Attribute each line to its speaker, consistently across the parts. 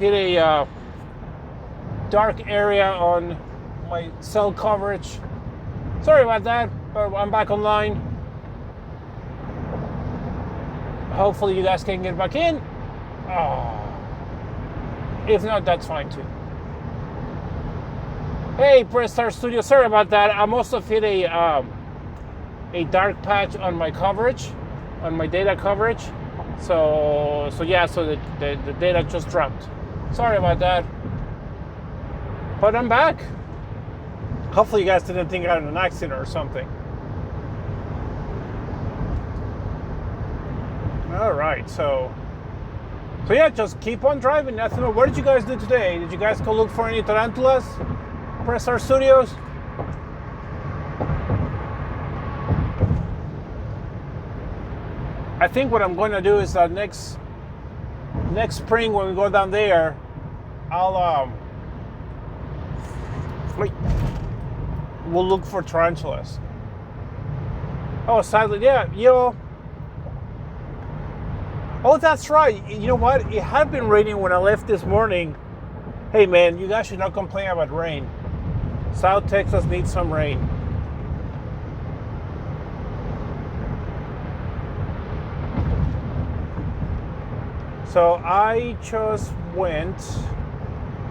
Speaker 1: hit a dark area on my cell coverage. Sorry about that, but I'm back online. Hopefully you guys can get back in. If not, that's fine too. Hey, Press Start Studio, sorry about that. I must have hit a dark patch on my coverage, on my data coverage. So the data just dropped. Sorry about that. But I'm back. Hopefully you guys didn't think I had an accident or something. All right, so yeah, just keep on driving. Nothing. What did you guys do today? Did you guys go look for any tarantulas? Press our studios. I think what I'm going to do is that next spring when we go down there, we'll look for tarantulas. Oh, sadly, yeah, Oh, that's right. You know what? It had been raining when I left this morning. Hey, man, you guys should not complain about rain. South Texas needs some rain. So I just went.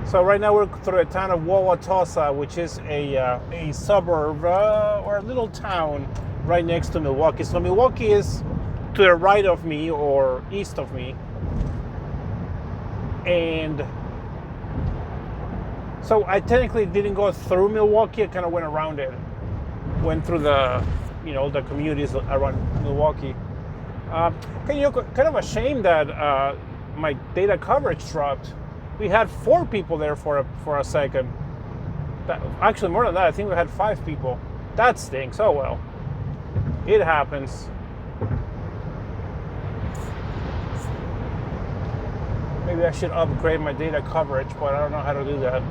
Speaker 1: So right now we're through the town of Wauwatosa, which is a suburb or a little town right next to Milwaukee. So Milwaukee is to the right of me or east of me, and so I technically didn't go through Milwaukee. I kind of went around it, went through the communities around Milwaukee. Kind of a shame that my data coverage dropped. We had 4 people there for a second. Actually, more than that. I think we had 5 people. That stinks. Oh well, it happens. Maybe I should upgrade my data coverage, but I don't know how to do that.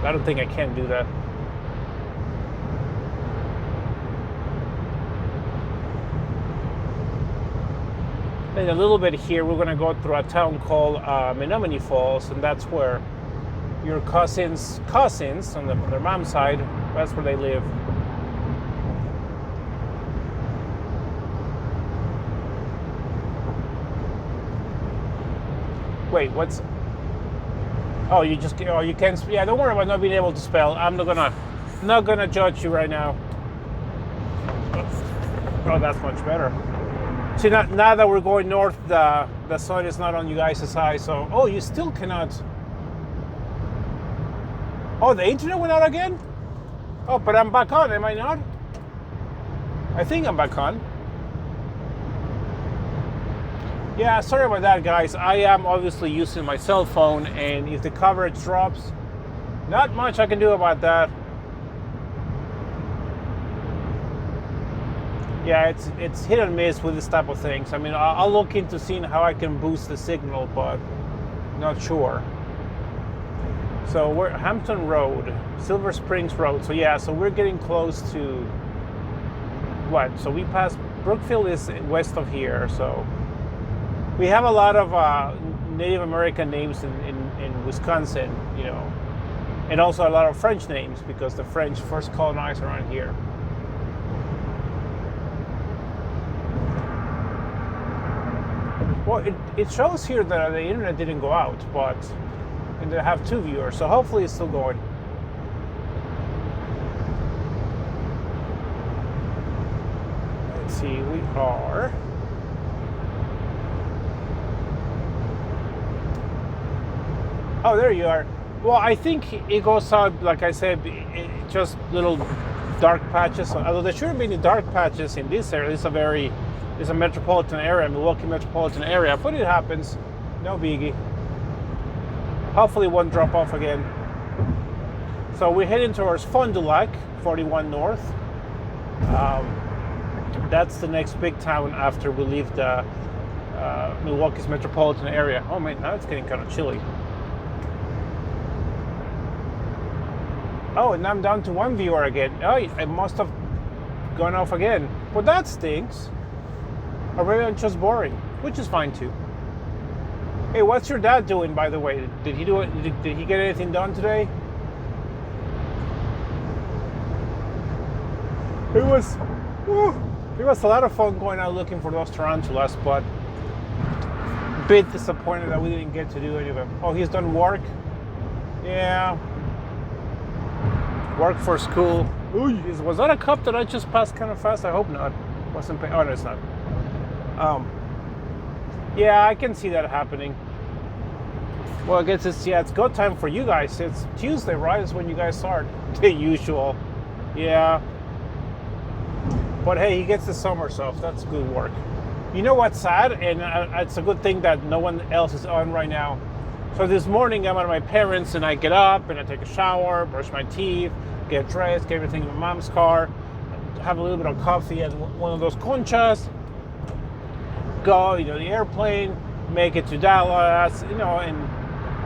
Speaker 1: I don't think I can do that. In a little bit here, we're going to go through a town called Menominee Falls, and that's where your cousins on their mom's side, that's where they live. Wait, what's? Oh, you can. Yeah, don't worry about not being able to spell. I'm not gonna judge you right now. Oh, that's much better. See, now that we're going north, the sun is not on you guys' side. So, you still cannot. Oh, the internet went out again. Oh, but I'm back on. Am I not? I think I'm back on. Yeah, sorry about that, guys. I am obviously using my cell phone, and if the coverage drops, not much I can do about that. Yeah, it's hit and miss with this type of things. I mean, I'll look into seeing how I can boost the signal, but not sure. So we're Hampton Road, Silver Springs Road. So yeah, so we're getting close to what? So we passed Brookfield is west of here, so. We have a lot of Native American names in Wisconsin, and also a lot of French names because the French first colonized around here. Well, it shows here that the internet didn't go out, and they have 2 viewers, so hopefully it's still going. Let's see, we are. Oh, there you are. Well, I think it goes out, like I said, just little dark patches. Although there shouldn't be any dark patches in this area. It's a metropolitan area, Milwaukee metropolitan area. But it happens. No biggie. Hopefully it won't drop off again. So we're heading towards Fond du Lac, 41 North. That's the next big town after we leave the Milwaukee's metropolitan area. Oh man, now it's getting kind of chilly. Oh, and I'm down to 1 viewer again. Oh, it must have gone off again. Well, that stinks. Or maybe I'm just boring, which is fine too. Hey, what's your dad doing, by the way? Did he do it? Did he get anything done today? It was a lot of fun going out looking for those tarantulas, but a bit disappointed that we didn't get to do any of them. Oh, he's done work? Yeah. Work for school. Ooh, was that a cup that I just passed kind of fast? I hope not. Wasn't paying. Oh, no, it's not. Yeah, I can see that happening. Well, I guess it's go time for you guys. It's Tuesday, right? Is when you guys start. The usual. Yeah. But hey, he gets the summers off. That's good work. You know what's sad? And it's a good thing that no one else is on right now. So this morning I'm at my parents and I get up and I take a shower, brush my teeth, get dressed, get everything in my mom's car, have a little bit of coffee and one of those conchas, go, the airplane, make it to Dallas, and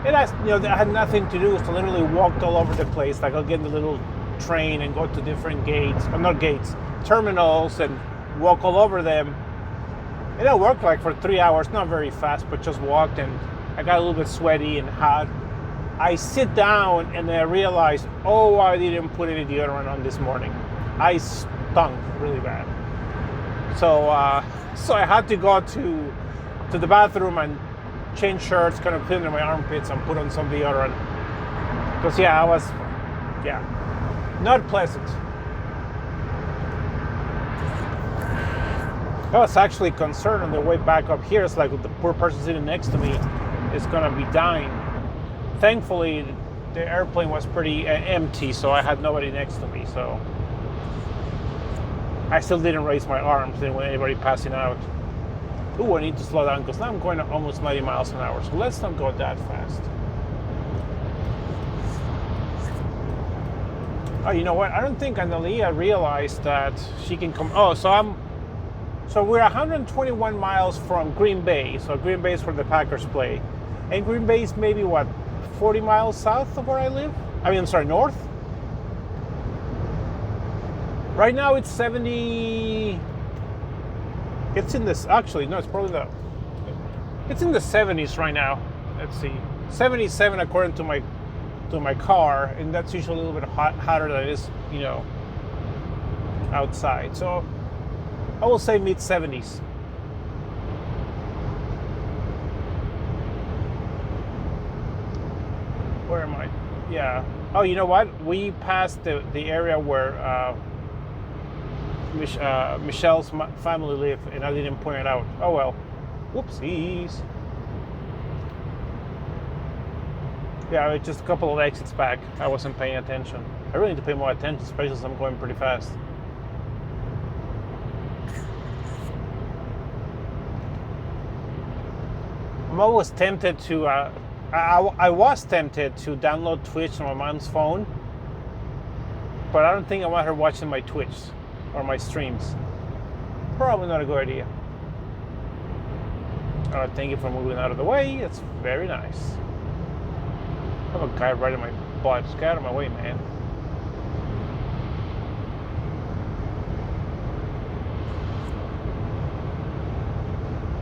Speaker 1: it has, I had nothing to do, so literally walked all over the place. Like I'll get in the little train and go to different gates, or not gates, terminals, and walk all over them. And I worked like for 3 hours, not very fast, but just walked, and I got a little bit sweaty and hot. I sit down and I realize, I didn't put any deodorant on this morning. I stunk really bad. So I had to go to the bathroom and change shirts, kind of clean my armpits and put on some deodorant. Because I was, not pleasant. I was actually concerned on the way back up here. It's like the poor person sitting next to me is gonna be dying. Thankfully, the airplane was pretty empty, so I had nobody next to me. So I still didn't raise my arms. Didn't want anybody passing out. Ooh, I need to slow down because now I'm going at almost 90 miles an hour. So let's not go that fast. Oh, you know what? I don't think Analia realized that she can come. Oh, so we're 121 miles from Green Bay. So Green Bay is where the Packers play. And Green Bay is maybe, 40 miles south of where I live? North? Right now it's 70... It's in this... Actually, no, it's probably it's in the 70s right now. Let's see. 77 according to my car. And that's usually a little bit hotter than it is, outside. So I will say mid-70s. Where am I? Yeah. Oh, you know what? We passed the area where Michelle's family live, and I didn't point it out. Oh well. Whoopsies. Yeah, it's just a couple of exits back. I wasn't paying attention. I really need to pay more attention, especially since I'm going pretty fast. I'm always tempted to, I was tempted to download Twitch on my mom's phone, but I don't think I want her watching my Twitch or my streams. Probably not a good idea. All right, thank you for moving out of the way. It's very nice. I have a guy right in my butt. Just get out of my way, man.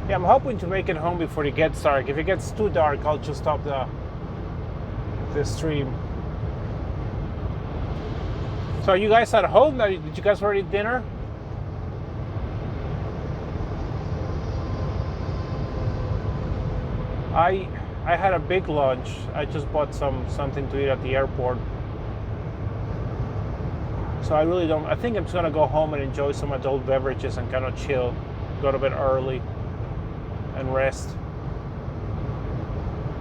Speaker 1: Yeah, I'm hoping to make it home before it gets dark. If it gets too dark, I'll just stop the stream. So are you guys at home? Did you guys already eat dinner? I had a big lunch. I just bought something to eat at the airport. So I really don't. I think I'm just gonna go home and enjoy some adult beverages and kind of chill. Go to bed early and rest.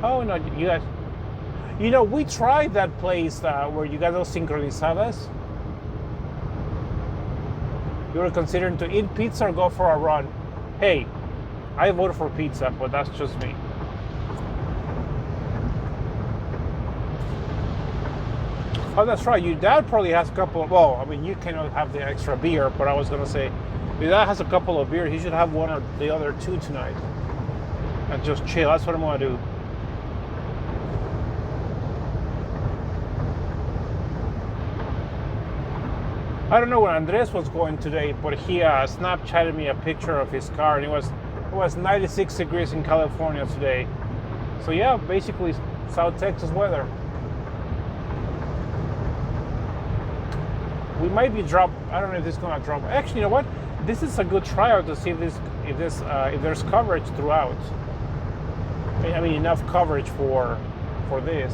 Speaker 1: Oh no, you guys. We tried that place where you got those sincronizadas. You were considering to eat pizza or go for a run. Hey, I voted for pizza, but that's just me. Oh, that's right. Your dad probably has a couple of, you cannot have the extra beer, but I was going to say, your dad has a couple of beers. He should have one or the other two tonight. And just chill. That's what I'm going to do. I don't know where Andres was going today, but he Snapchatted me a picture of his car, and it was 96 degrees in California today. So yeah, basically South Texas weather. We might be drop. I don't know if this is gonna drop. Actually, you know what? This is a good tryout to see if there's coverage throughout. I mean, enough coverage for this.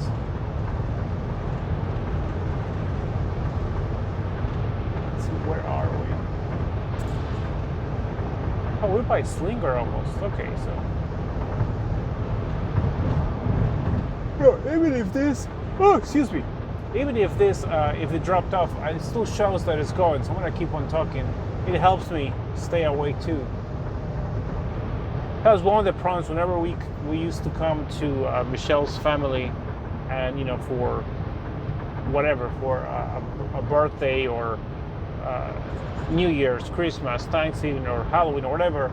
Speaker 1: Let's see, where are we? Oh, we're by Slinger almost. Okay, so even if this, oh, excuse me, even if this, if it dropped off, it still shows that it's going. So I'm gonna keep on talking. It helps me stay awake too. That was one of the problems whenever we used to come to Michelle's family, and you know, for whatever, for a birthday or New Year's, Christmas, Thanksgiving, or Halloween, or whatever.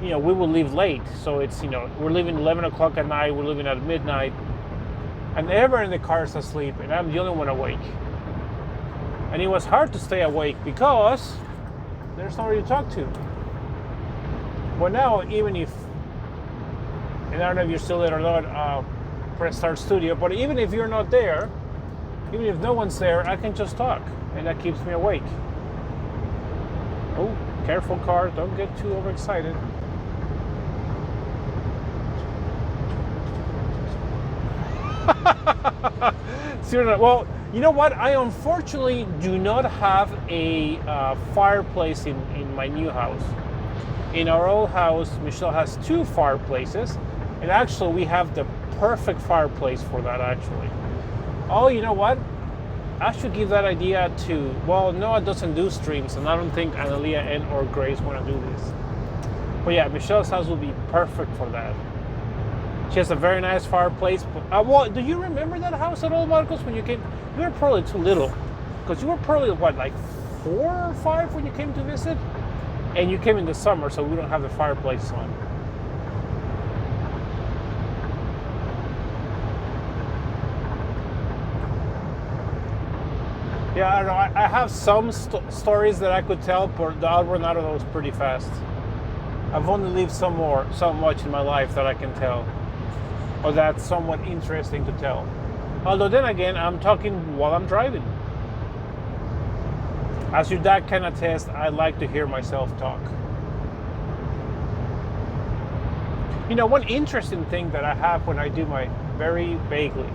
Speaker 1: You know, we would leave late. So it's, you know, we're leaving 11 o'clock at night. We're leaving at midnight. And everyone in the car is asleep, and I'm the only one awake. And it was hard to stay awake because there's nobody to talk to. But now, even if, and I don't know if you're still there or not, press start studio, but even if you're not there, even if no one's there, I can just talk, and that keeps me awake. Oh, careful car, don't get too overexcited. Well, you know what? I unfortunately do not have a fireplace in my new house. In our old house, Michelle has 2 fireplaces, and actually we have the perfect fireplace for that, actually. Oh, you know what? I should give that idea to, well, Noah doesn't do streams, and I don't think Analia and or Grace want to do this. But yeah, Michelle's house will be perfect for that. She has a very nice fireplace. Well, do you remember that house at all, Marcos, when you came? You were probably too little, because you were probably, what, like 4 or 5 when you came to visit? And you came in the summer, so we don't have the fireplace on. Yeah, I don't know. I have some stories that I could tell, but I'll run out of those pretty fast. I've only lived so much in my life that I can tell, or that's somewhat interesting to tell. Although then again, I'm talking while I'm driving. As your dad can attest, I like to hear myself talk. You know, one interesting thing that I have when I do my very vaguely.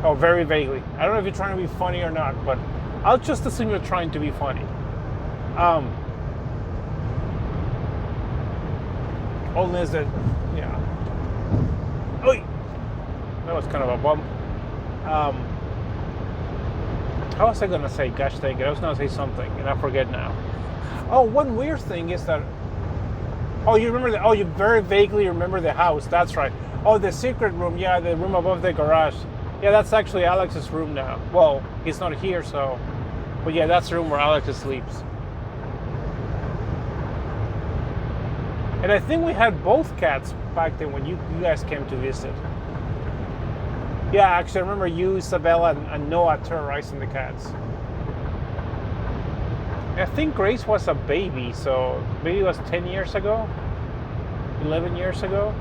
Speaker 1: I don't know if you're trying to be funny or not, but I'll just assume you're trying to be funny. Only is that, yeah. Oy! That was kind of a bump. How was I gonna say? Gosh dang it! I was gonna say something, and I forget now. Oh, one weird thing is that. Oh, you remember that? Oh, you very vaguely remember the house. That's right. Oh, the secret room. Yeah, the room above the garage. Yeah, that's actually Alex's room now. Well, he's not here, so. But yeah, that's the room where Alex sleeps. And I think we had both cats back then when you guys came to visit. Yeah, actually, I remember you, Isabella, and Noah terrorizing the cats. I think Grace was a baby, so maybe it was 10 years ago? 11 years ago?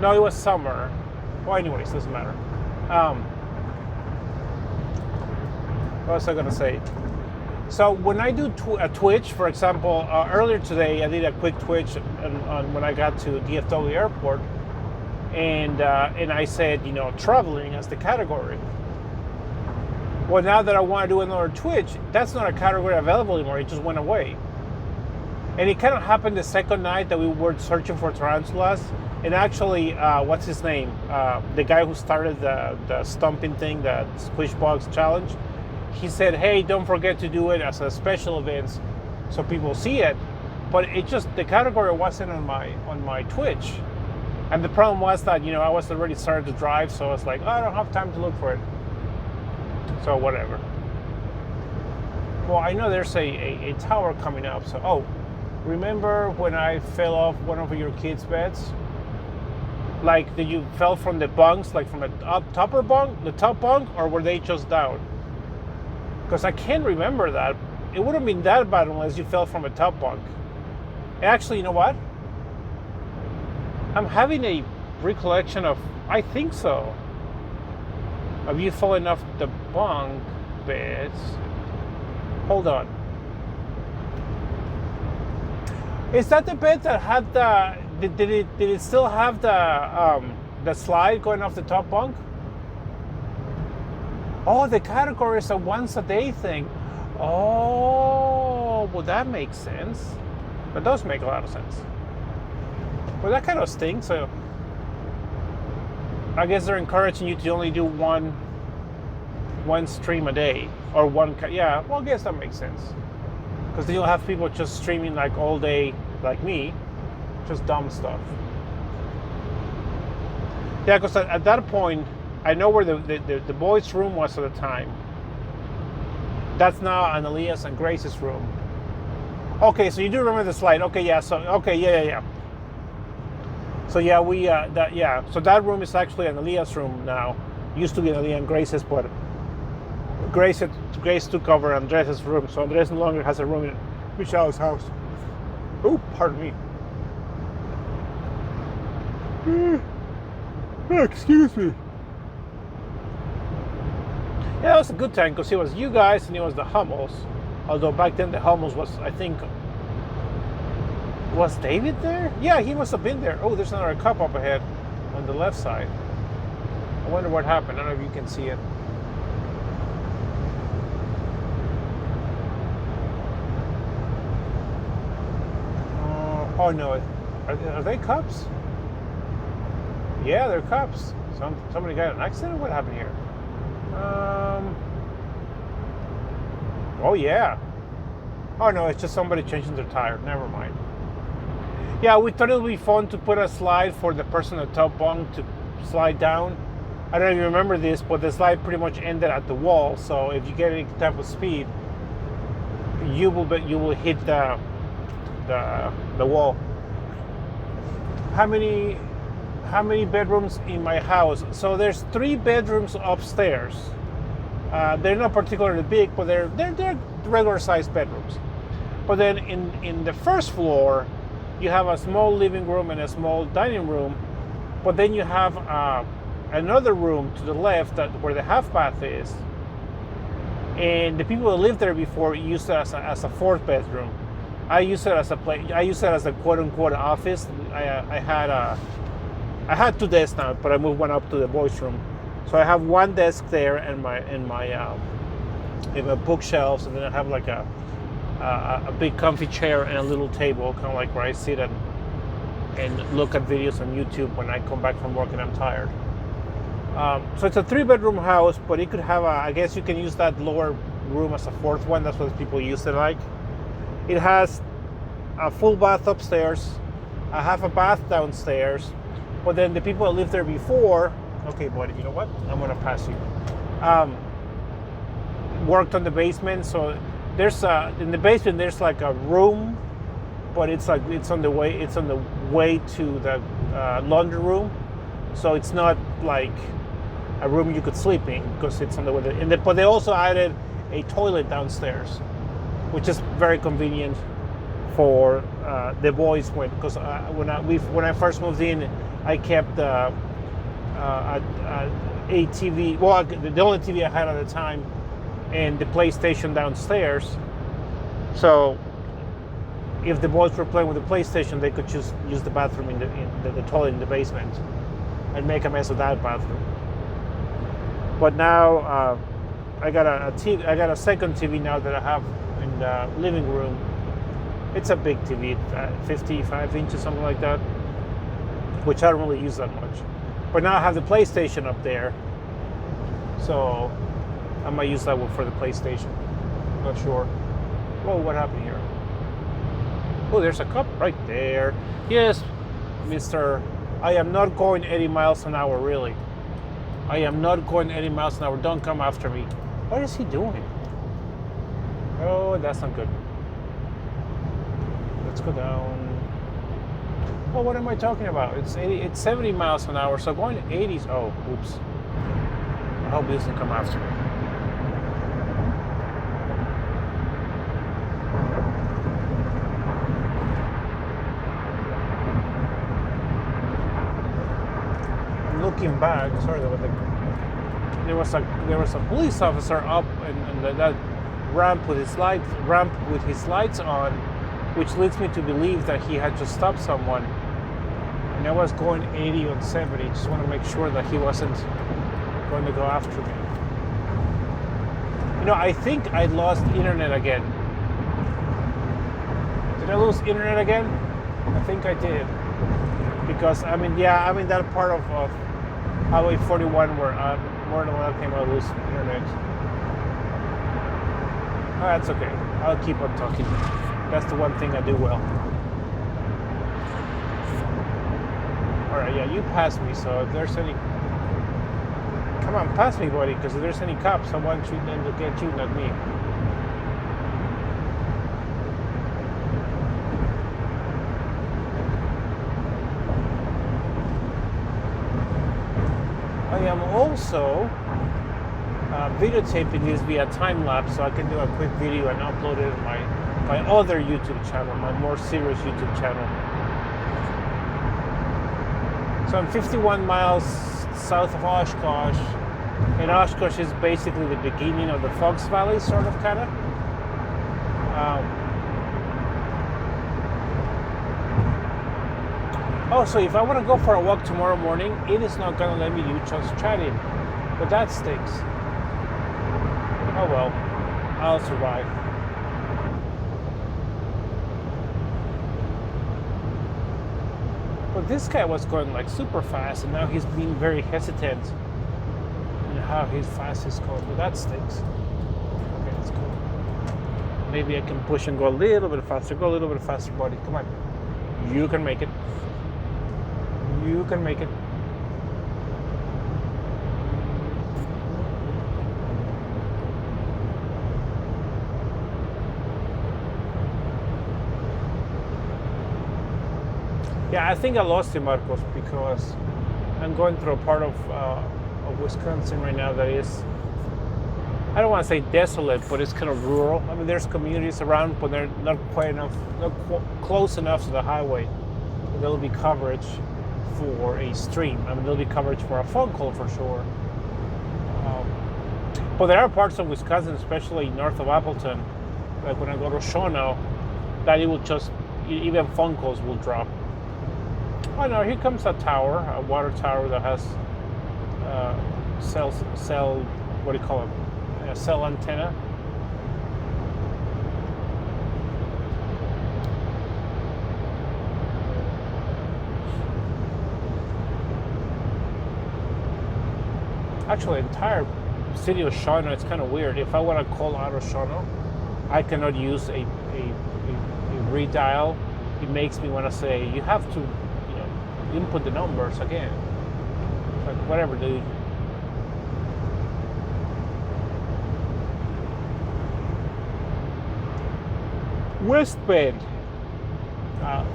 Speaker 1: No, it was summer. Well, anyways, doesn't matter. What was I gonna say? So when I do a Twitch, for example, earlier today I did a quick Twitch on when I got to DFW Airport, and I said, you know, traveling as the category. Well, now that I want to do another Twitch, that's not a category available anymore. It just went away. And it kind of happened the second night that we were searching for tarantulas. And actually, what's his name? The guy who started the stomping thing, the Squish Box Challenge. He said, hey, don't forget to do it as a special event so people see it. But it just, the category wasn't on my Twitch. And the problem was that, you know, I was already started to drive, so I was like, oh, I don't have time to look for it. So whatever. Well, I know there's a tower coming up. So, oh, remember when I fell off one of your kids' beds? Like, did you fell from the bunks, like from the top bunk, or were they just down? Because I can't remember that. It wouldn't have been that bad unless you fell from a top bunk. Actually, you know what? I'm having a recollection of, I think so, of you falling off the bunk beds. Hold on. Is that the bed that had the? Did it still have the slide going off the top bunk? Oh, the category is a once a day thing. Oh, well, that makes sense. That does make a lot of sense. Well, that kind of stinks. So I guess they're encouraging you to only do one stream a day, or one. Yeah, well, I guess that makes sense. Because then you'll have people just streaming like all day, like me, just dumb stuff. Yeah, because at that point, I know where the boys' room was at the time. That's now Annalia's and Grace's room. Okay, so you do remember the slide. Okay, yeah. So okay, yeah. So yeah, So that room is actually Annalia's room now. Used to be Annalia and Grace's, but Grace took over Andres' room, so Andres no longer has a room in Michelle's house. Oh, pardon me. Excuse me. Yeah, it was a good time because it was you guys and it was the Hummels. Although back then the Hummels was, I think, was David there? Yeah, he must have been there. Oh, there's another cup up ahead on the left side. I wonder what happened. I don't know if you can see it. Oh no, are they cups? Yeah, they're cups. Somebody got an accident? What happened here? Oh yeah. Oh no, it's just somebody changing their tire. Never mind. Yeah, we thought it would be fun to put a slide for the person at the top bunk to slide down. I don't know if you remember this, but the slide pretty much ended at the wall. So if you get any type of speed, you will hit the wall. How many bedrooms in my house? So there's 3 bedrooms upstairs. They're not particularly big, but they're regular sized bedrooms. But then in the first floor, you have a small living room and a small dining room. But then you have another room to the left where the half bath is. And the people who lived there before used it as a 4th bedroom. I use it as a quote unquote office. I had 2 desks now, but I moved one up to the boys' room. So I have 1 desk there and my bookshelves, and then I have like a big comfy chair and a little table, kind of like where I sit and look at videos on YouTube when I come back from work and I'm tired. So it's a 3-bedroom house, but it could have I guess you can use that lower room as a 4th one. That's what people used it like. It has a full bath upstairs, a half a bath downstairs, but then the people that lived there before, okay, buddy, you know what? I'm gonna pass you. Worked on the basement, so there's in the basement there's like a room, but it's on the way to the laundry room, so it's not like a room you could sleep in because it's on the way. But they also added a toilet downstairs, which is very convenient for the boys because when I first moved in, I kept a TV. Well, the only TV I had at the time, and the PlayStation downstairs. So if the boys were playing with the PlayStation, they could just use the bathroom in the toilet in the basement and make a mess of that bathroom. But now I got a second TV now that I have in the living room. It's a big TV, 55 inches, something like that, which I don't really use that much. But now I have the PlayStation up there, so I might use that one for the PlayStation. Not sure. Whoa, what happened here? Oh, there's a cup right there. Yes, Mr. I am not going 80 miles an hour, really. I am not going 80 miles an hour. Don't come after me. What is he doing? Oh, that's not good. Let's go down. Well, what am I talking about? It's 70 miles an hour, so going 80s. Oh, oops. I hope he doesn't come after me. looking back, sorry about there was a police officer up in that ramp with his lights on, which leads me to believe that he had just stopped someone. And I was going 80 on 70. Just want to make sure that he wasn't going to go after me. You know, I think I lost internet again. Did I lose internet again? I think I did. Because I'm in that part of Highway 41 where more than one time I lose internet. Oh, that's okay. I'll keep on talking. That's the one thing I do well. Alright, yeah, you passed me, so if there's any... Come on, pass me, buddy, because if there's any cops, I want you them to get you, not me. I am also videotaping this via time-lapse, so I can do a quick video and upload it on my other YouTube channel, my more serious YouTube channel. So I'm 51 miles south of Oshkosh, and Oshkosh is basically the beginning of the Fox Valley, sort of, kind of. Oh, so if I want to go for a walk tomorrow morning, it is not going to let me do just chatting, but that stinks. Oh well, I'll survive. But this guy was going like super fast, and now he's being very hesitant in how fast he's going, but that stinks. Okay, that's cool. Maybe I can push and go a little bit faster. Go a little bit faster, buddy. Come on. You can make it. You can make it. Yeah, I think I lost him, Marcos, because I'm going through a part of Wisconsin right now that is, I don't want to say desolate, but it's kind of rural. I mean, there's communities around, but they're not quite enough, close enough to the highway. There'll be coverage for a stream. I mean, there'll be coverage for a phone call for sure. But there are parts of Wisconsin, especially north of Appleton, like when I go to Shawano, that it will just, even phone calls will drop. Oh no, here comes a tower, a water tower that has cell, what do you call it? A cell antenna. Actually, the entire city of Shawano, it's kind of weird. If I want to call out of Shawano, I cannot use a redial. It makes me want to say, you have to input the numbers again. Like, whatever, dude. West Bend.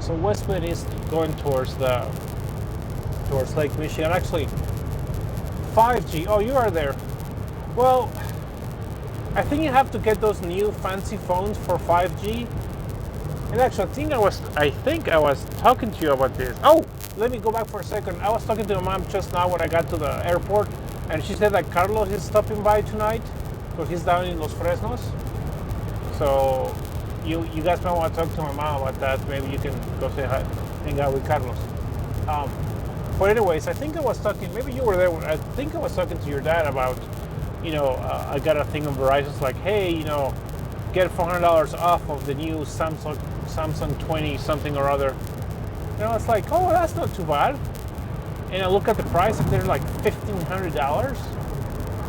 Speaker 1: So West Bend is going towards Lake Michigan. Actually, 5G. Oh, you are there. Well, I think you have to get those new fancy phones for 5G. And actually, I think I was talking to you about this. Oh, let me go back for a second. I was talking to my mom just now when I got to the airport, and she said that Carlos is stopping by tonight because he's down in Los Fresnos. So you guys might want to talk to my mom about that. Maybe you can go say hi, hang out with Carlos. But anyways, I think I was talking, maybe you were there, I think I was talking to your dad about, I got a thing on Verizon. It's like, hey, get $400 off of the new Samsung 20 something or other. It's like, oh, that's not too bad. And I look at the price, and they're like $1,500.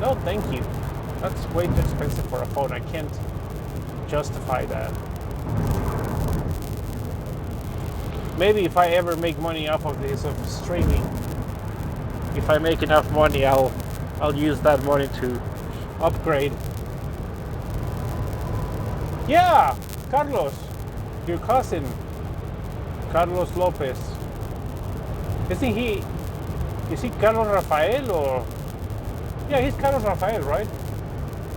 Speaker 1: No, thank you. That's way too expensive for a phone. I can't justify that. Maybe if I ever make money off of this, of streaming, if I make enough money, I'll use that money to upgrade. Yeah, Carlos, your cousin, Carlos Lopez. Is he Carlos Rafael or? Yeah, he's Carlos Rafael, right?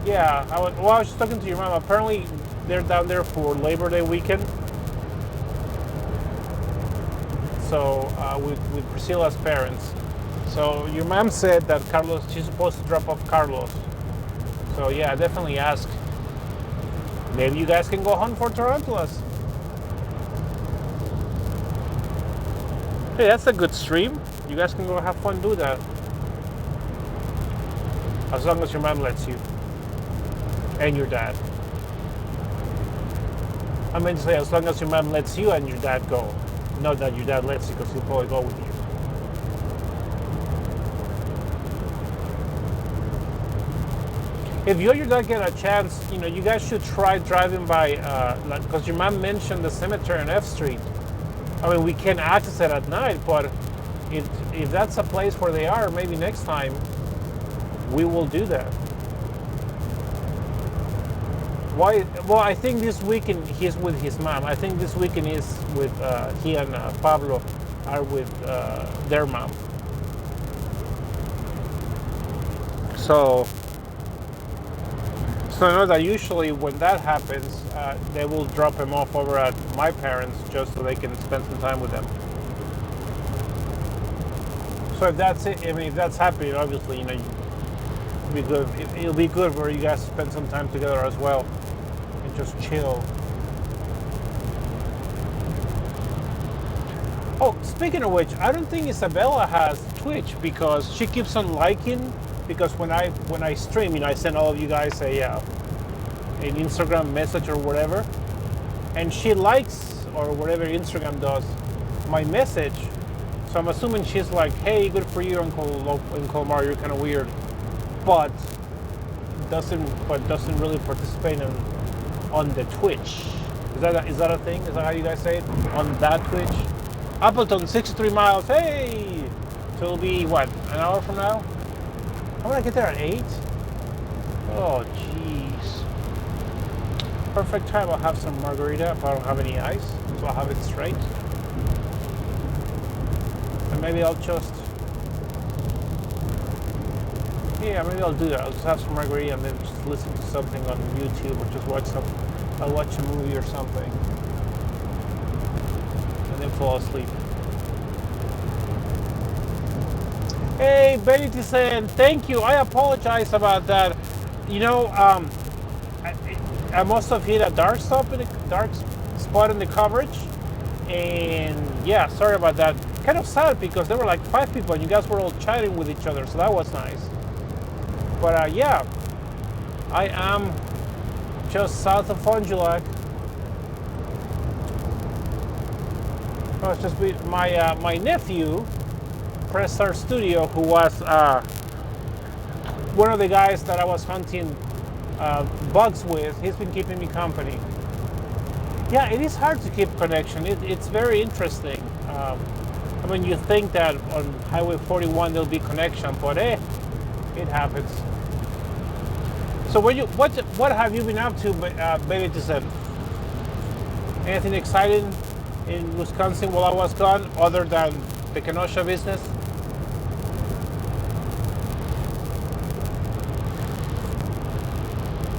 Speaker 1: Yeah, I was just talking to your mom. Apparently, they're down there for Labor Day weekend. So with Priscilla's parents. So your mom said that Carlos, she's supposed to drop off Carlos. So yeah, definitely ask. Maybe you guys can go hunt for tarantulas. Hey, that's a good stream. You guys can go have fun, do that. As long as your mom lets you. And your dad. I meant to say, as long as your mom lets you and your dad go. Not that your dad lets you, because he'll probably go with you. If you and your dad get a chance, you guys should try driving by, because your mom mentioned the cemetery on F Street. I mean, we can access it at night, but if that's a place where they are, maybe next time we will do that. Why? Well, I think this weekend he's with his mom. I think this weekend is with he and Pablo are with their mom. So I know that usually when that happens, they will drop him off over at my parents just so they can spend some time with them. So if that's it, I mean, if that's happening, obviously, it'll be good. It'll be good where you guys spend some time together as well and just chill. Oh, speaking of which, I don't think Isabella has Twitch because she keeps on liking. Because when I stream, I send all of you guys an Instagram message or whatever, and she likes, or whatever Instagram does, my message. So I'm assuming she's like, "Hey, good for you, Uncle Mario. You're kind of weird," but doesn't really participate on the Twitch. Is that a thing? Is that how you guys say it? On that Twitch? Appleton, 63 miles. Hey, so it'll be what, an hour from now? How would I get there at 8? Oh, jeez. Perfect time. I'll have some margarita if I don't have any ice, so I'll have it straight. And maybe I'll just... Yeah, maybe I'll do that. I'll just have some margarita and then just listen to something on YouTube or just I'll watch a movie or something. And then fall asleep. Hey, Benny saying thank you. I apologize about that. I must have hit a dark spot in the coverage, and yeah, sorry about that. Kind of sad because there were like 5 people and you guys were all chatting with each other, so that was nice. But yeah, I am just south of Fond du Lac. Oh, it's just my nephew. Press Star Studio, who was one of the guys that I was hunting bugs with. He's been keeping me company. Yeah, it is hard to keep connection. It's very interesting. I mean, you think that on Highway 41 there'll be connection, but it happens. So what have you been up to, Baby Giselle? Anything exciting in Wisconsin while I was gone, other than the Kenosha business?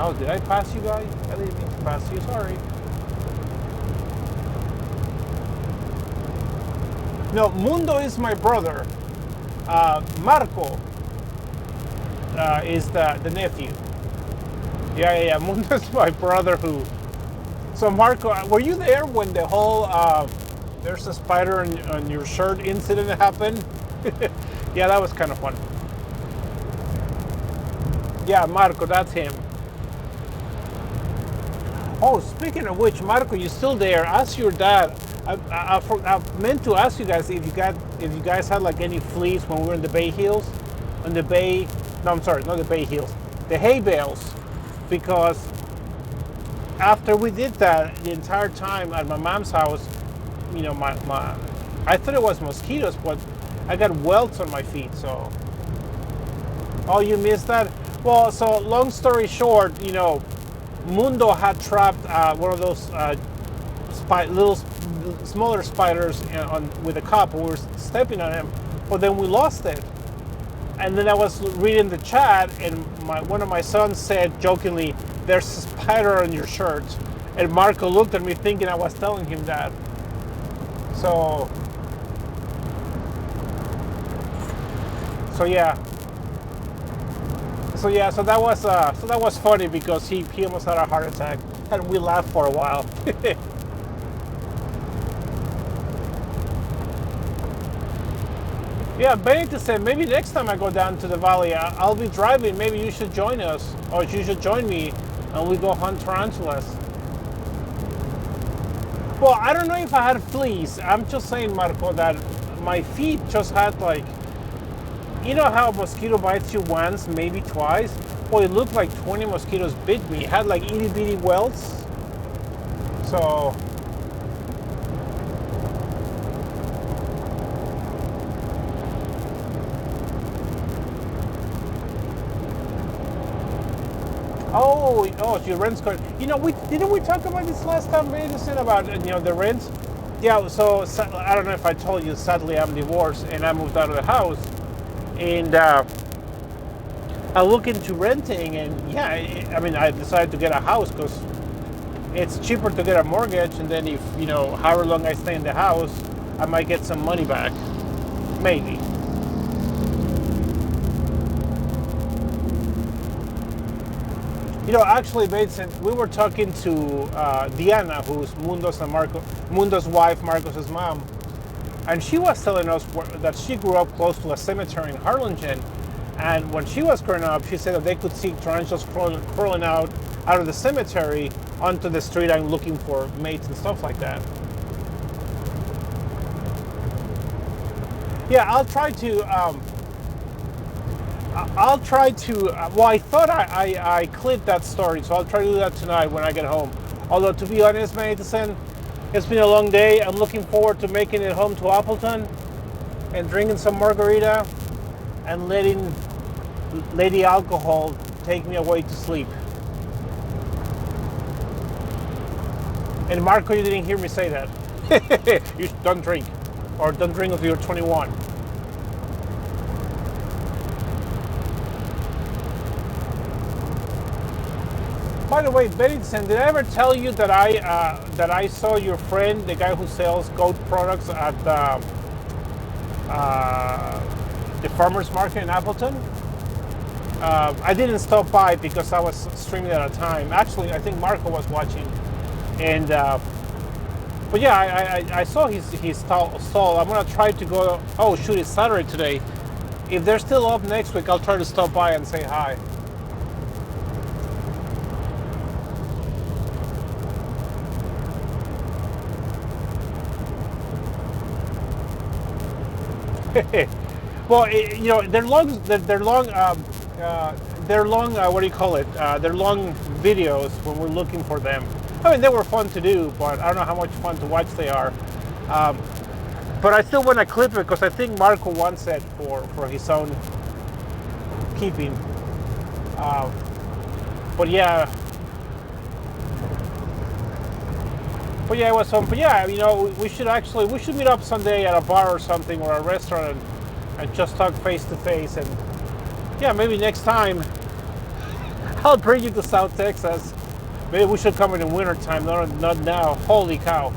Speaker 1: Oh, did I pass you guys? I didn't mean to pass you, sorry. No, Mundo is my brother. Marco is the nephew. Yeah, Mundo is my brother who... So Marco, were you there when the whole there's a spider on your shirt incident happened? Yeah, that was kind of fun. Yeah, Marco, that's him. Oh, speaking of which, Marco, you're still there. Ask your dad. I meant to ask you guys if you guys had like any fleas when we were in the Bay Hills, on the Bay. No, I'm sorry, not the Bay Hills, the hay bales, because after we did that, the entire time at my mom's house, I thought it was mosquitoes, but I got welts on my feet. So, oh, you missed that? Well, so long story short, Mundo had trapped one of those little smaller spiders with a cup. We were stepping on him, but then we lost it. And then I was reading the chat, and one of my sons said jokingly, "There's a spider on your shirt." And Marco looked at me thinking I was telling him that. So So that was funny because he almost had a heart attack, and we laughed for a while. Yeah, Benito said maybe next time I go down to the valley, I'll be driving. Maybe you should join us, or you should join me, and we go hunt tarantulas. Well, I don't know if I had fleas. I'm just saying, Marco, that my feet just had like, you know how a mosquito bites you once, maybe twice? Well, it looked like 20 mosquitoes bit me. It had like itty bitty welts. So, oh, your rent's going. You know, didn't we talk about this last time, Medicine, about the rent? Yeah. So I don't know if I told you. Sadly, I'm divorced and I moved out of the house, and I look into renting, and yeah, I decided to get a house because it's cheaper to get a mortgage, and then if however long I stay in the house, I might get some money back, maybe. Actually, Bates, we were talking to Diana, who's Mundo's wife, Marcos's mom, and she was telling us that she grew up close to a cemetery in Harlingen, and when she was growing up, she said that they could see tarantulas crawling out of the cemetery onto the street and looking for mates and stuff like that. Yeah, I'll try to. Well, I thought I clipped that story, so I'll try to do that tonight when I get home. Although, to be honest, Medicine, it's been a long day. I'm looking forward to making it home to Appleton and drinking some margarita and letting Lady Alcohol take me away to sleep. And Marco, you didn't hear me say that. You don't drink, or don't drink until you're 21. By the way, Benson, did I ever tell you that I saw your friend, the guy who sells goat products at the farmers market in Appleton? I didn't stop by because I was streaming at a time. Actually, I think Marco was watching, and but yeah, I saw his stall. I'm gonna try to go. Oh shoot, it's Saturday today. If they're still up next week, I'll try to stop by and say hi. Well, they're long. What do you call it? They're long videos when we're looking for them. I mean, they were fun to do, but I don't know how much fun to watch they are. But I still want to clip it because I think Marco wants it for his own keeping. But yeah. But yeah, it was fun. But yeah, we should meet up someday at a bar or something, or a restaurant, and just talk face to face. And yeah, maybe next time I'll bring you to South Texas. Maybe we should come in the winter time, not now. Holy cow!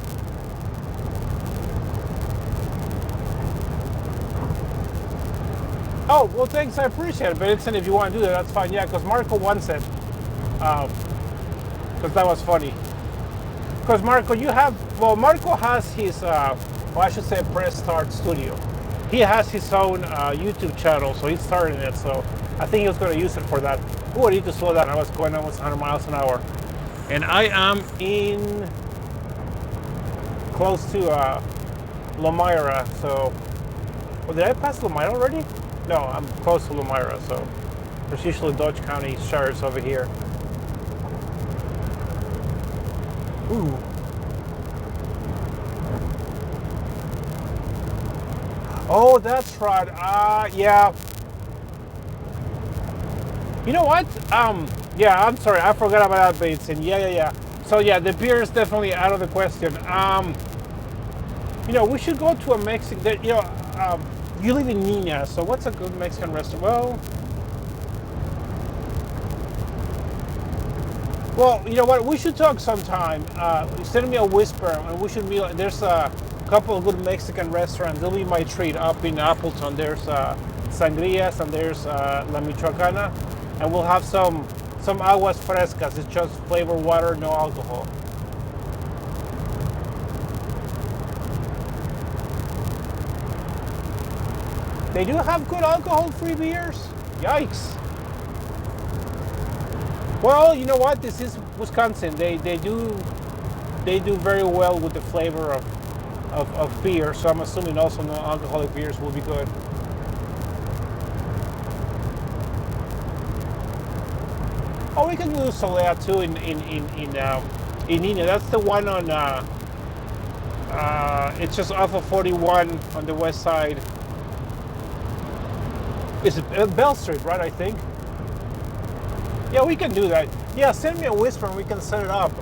Speaker 1: Oh well, thanks. I appreciate it. But if you want to do that, that's fine. Yeah, because Marco wants it. Because that was funny. Because Marco, Marco has his, I should say Press Start Studio. He has his own YouTube channel, so he's starting it, so I think he was going to use it for that. Oh, I need to slow down. I was going almost 100 miles an hour. And I am close to Lomira, so, well, did I pass Lomira already? No, I'm close to Lomira, so there's usually Dodge County sheriffs over here. Ooh. Oh, that's right. Yeah. You know what? Yeah, I'm sorry. I forgot about that, Bateson. Yeah. So yeah, the beer is definitely out of the question. We should go to a Mexican. You live in Nina, so what's a good Mexican restaurant? Well, you know what? We should talk sometime. Send me a whisper, and we should meet. There's a couple of good Mexican restaurants. They'll be my treat up in Appleton. There's sangrias, and there's La Michoacana, and we'll have some aguas frescas. It's just flavored water, no alcohol. They do have good alcohol-free beers? Yikes. Well, you know what? This is Wisconsin. They do very well with the flavor of beer, so I'm assuming also non-alcoholic beers will be good. Oh, we can do Solea too in Nina. That's the one on. It's just off of 41 on the west side. It's Bell Street, right? I think. Yeah, we can do that. Yeah, send me a whisper and we can set it up.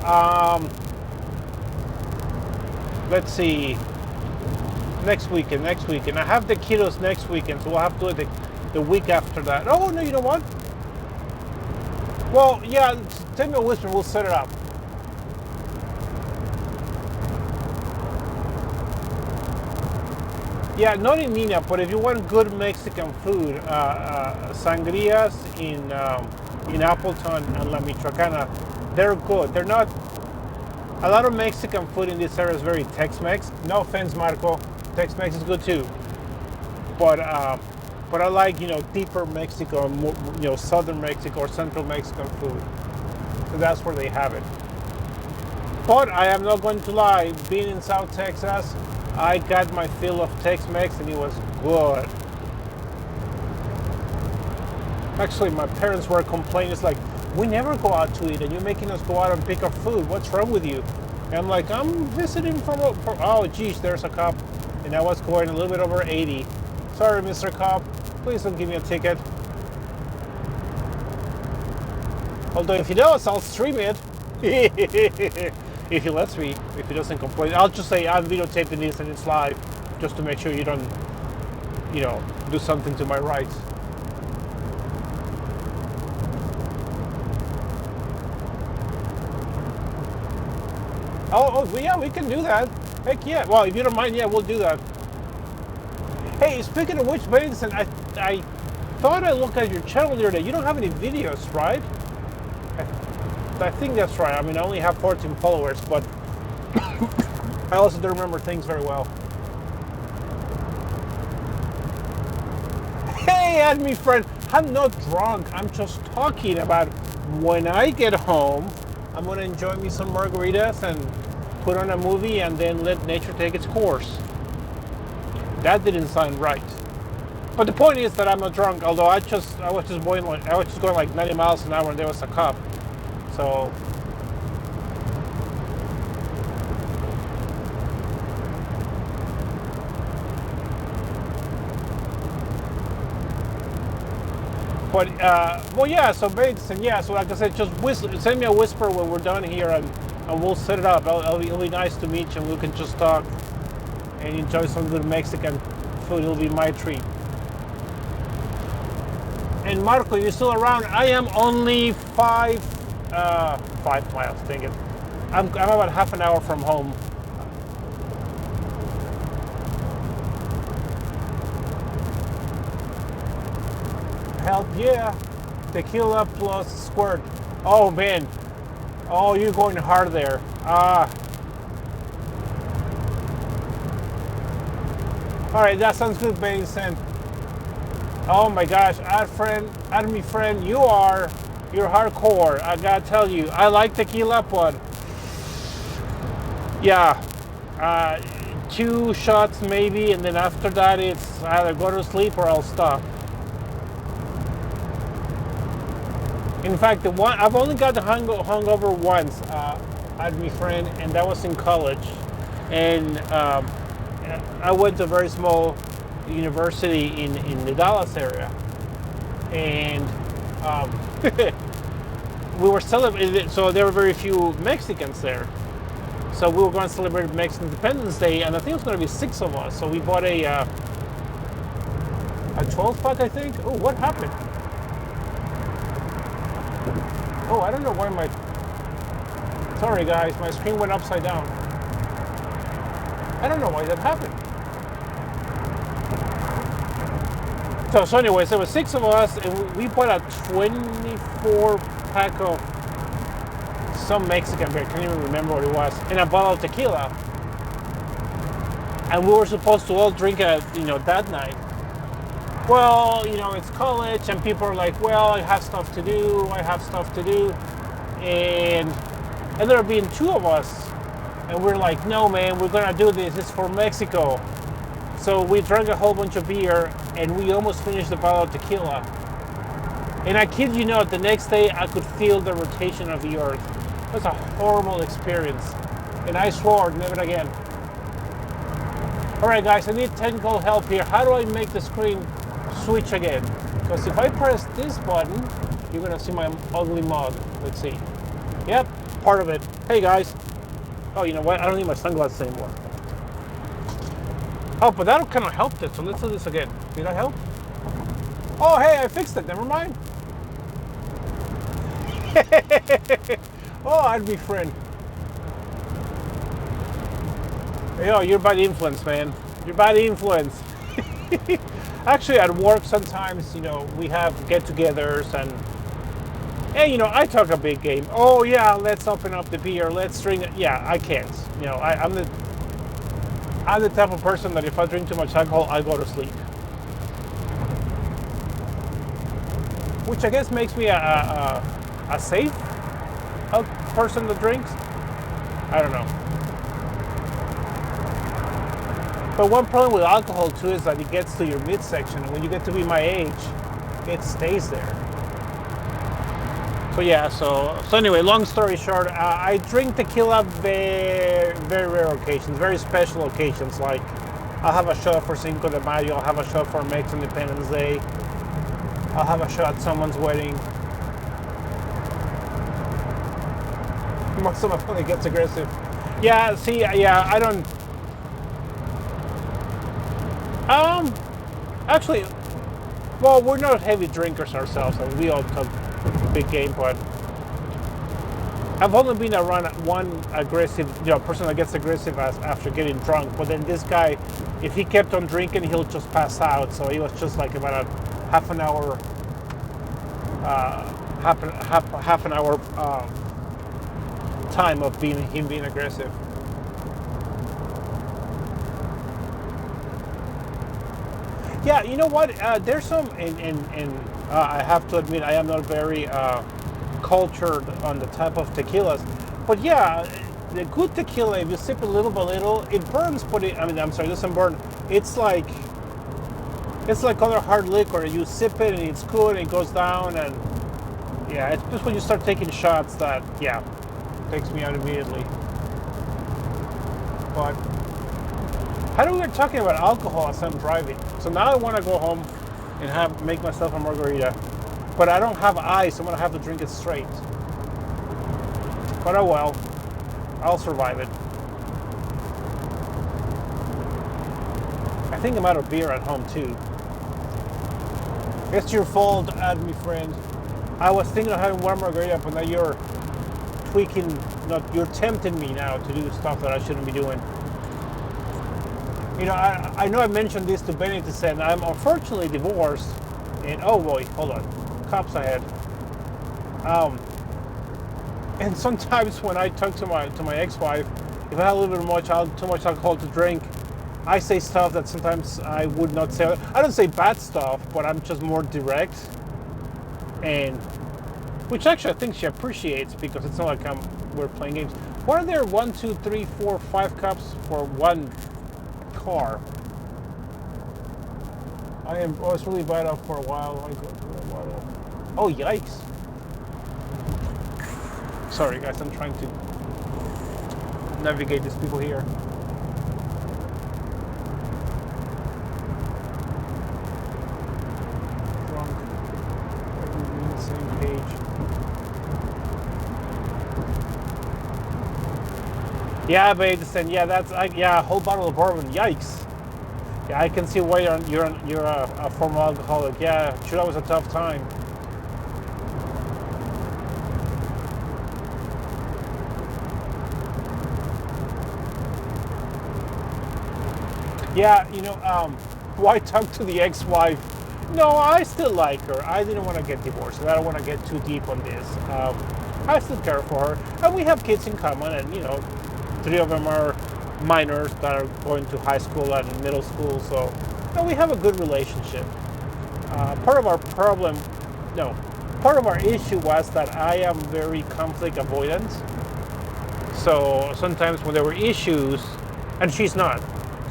Speaker 1: Let's see. Next weekend. I have the kiddos next weekend, so we'll have to do it the week after that. Oh, no, you know what? Well, yeah, send me a whisper and we'll set it up. Yeah, not in Nina, but if you want good Mexican food, sangrias in Appleton and La Michoacana, they're good. They're not. A lot of Mexican food in this area is very Tex-Mex. No offense, Marco. Tex-Mex is good too, but I like deeper Mexico, more, southern Mexico or central Mexican food. So that's where they have it. But I am not going to lie. Being in South Texas, I got my fill of Tex-Mex and it was good. Actually, my parents were complaining. It's like, we never go out to eat and you're making us go out and pick up food. What's wrong with you? And I'm like, I'm visiting from oh, geez, there's a cop. And I was going a little bit over 80. Sorry, Mr. Cop. Please don't give me a ticket. Although if he does, I'll stream it. If he lets me, if he doesn't complain. I'll just say I'm videotaping this and it's live, just to make sure you don't, do something to my rights. Oh, yeah, we can do that. Heck yeah. Well, if you don't mind, yeah, we'll do that. Hey, speaking of which, Benson, I thought I looked at your channel the other day. You don't have any videos, right? I think that's right. I mean, I only have 14 followers, but I also don't remember things very well. Hey, Admi friend, I'm not drunk. I'm just talking about when I get home, I'm going to enjoy me some margaritas and put on a movie and then let nature take its course. That didn't sound right. But the point is that I'm not drunk, although I was just going like 90 miles an hour and there was a cop. So but well, yeah, so Bateson, yeah, so like I said, just send me a whisper when we're done here and we'll set it up. It'll be nice to meet you and we can just talk and enjoy some good Mexican food. It'll be my treat. And Marco, you're still around? I am only 5 miles, dang it. I'm about half an hour from home. Help, yeah. Tequila plus squirt. Oh man. Oh, you're going hard there. Alright, that sounds good, Benson. Oh my gosh, Admi friend, you're hardcore. I gotta tell you, I like tequila, but yeah, 2 shots maybe, and then after that it's either go to sleep or I'll stop. In fact, I've only got the hungover once, Admi friend, and that was in college. And I went to a very small university in the Dallas area, and we were celebrating. So there were very few Mexicans there. So we were going to celebrate Mexican Independence Day, and I think it was going to be 6 of us. So we bought a 12-pack, I think. Oh, what happened? Oh, I don't know why sorry guys, my screen went upside down. I don't know why that happened. So anyways, there was 6 of us, and we bought a 24 pack of some Mexican beer. I can't even remember what it was, and a bottle of tequila. And we were supposed to all drink it, that night. Well, it's college, and people are like, well, I have stuff to do, and ended up being 2 of us, and we're like, no, man, we're gonna do this. It's for Mexico. So we drank a whole bunch of beer, and we almost finished the bottle of tequila. And I kid you not, the next day I could feel the rotation of the earth. It was a horrible experience, and I swore never again. All right, guys, I need technical help here. How do I make the screen switch again? Because if I press this button, you're gonna see my ugly mug. Let's see. Yep, part of it. Hey, guys. Oh, you know what? I don't need my sunglasses anymore. Oh, but that'll kind of help it. So let's do this again. Did I help? Oh, hey, I fixed it. Never mind. Oh, I'd be friend. Yo, you're bad influence, man. You're bad influence. Actually, at work sometimes, we have get-togethers, and hey, I talk a big game. Oh yeah, let's open up the beer. Let's drink it. Yeah, I can't. I'm the type of person that if I drink too much alcohol, I go to sleep. Which I guess makes me a safe person that drinks. I don't know. But one problem with alcohol too is that it gets to your midsection, and when you get to be my age, it stays there. So yeah, so anyway, long story short, I drink tequila very, very rare occasions, very special occasions. Like I'll have a shot for Cinco de Mayo, I'll have a shot for Mexican Independence Day, I'll have a shot at someone's wedding. Most of my family gets aggressive. Yeah, see, yeah, I don't. Actually, well, we're not heavy drinkers ourselves, and we all talk big game, but I've only been around one aggressive, person that gets aggressive after getting drunk. But then this guy, if he kept on drinking, he'll just pass out. So it was just like about a half an hour time of him being aggressive. Yeah, you know what? There's some, and I have to admit, I am not very cultured on the type of tequilas, but yeah, the good tequila, if you sip it little by little, it burns, but it doesn't burn. It's like other hard liquor. You sip it and it's good and it goes down, and yeah, it's just when you start taking shots that, yeah, takes me out immediately. But how do we get talking about alcohol as I'm driving? So now I want to go home and make myself a margarita, but I don't have ice. I'm gonna have to drink it straight. But oh well, I'll survive it. I think I'm out of beer at home too. It's your fault, add me friend. I was thinking of having one margarita, but now you're you're tempting me now to do stuff that I shouldn't be doing. I know I mentioned this to Benny to say I'm unfortunately divorced, and oh boy, hold on, cops ahead. And sometimes when I talk to my ex-wife, if I have a little bit too much alcohol to drink, I say stuff that sometimes I would not say. I don't say bad stuff, but I'm just more direct, and which actually I think she appreciates, because it's not like we're playing games. Why are there 1, 2, 3, 4, 5 cups for one car? I was really bad off for a while. Oh, yikes. Sorry guys, I'm trying to navigate these people here. Drunk. Everybody's on the same page. Yeah, but yeah, that's a whole bottle of bourbon. Yikes. Yeah, I can see why you're a former alcoholic. Yeah, sure, that was a tough time. Yeah, why talk to the ex-wife No, I still like her. I didn't want to get divorced, and I don't want to get too deep on this. I still care for her, and we have kids in common, and 3 of them are minors that are going to high school and middle school, so we have a good relationship. Part of our problem, no, part of our issue was that I am very conflict avoidant. So sometimes when there were issues, and she's not,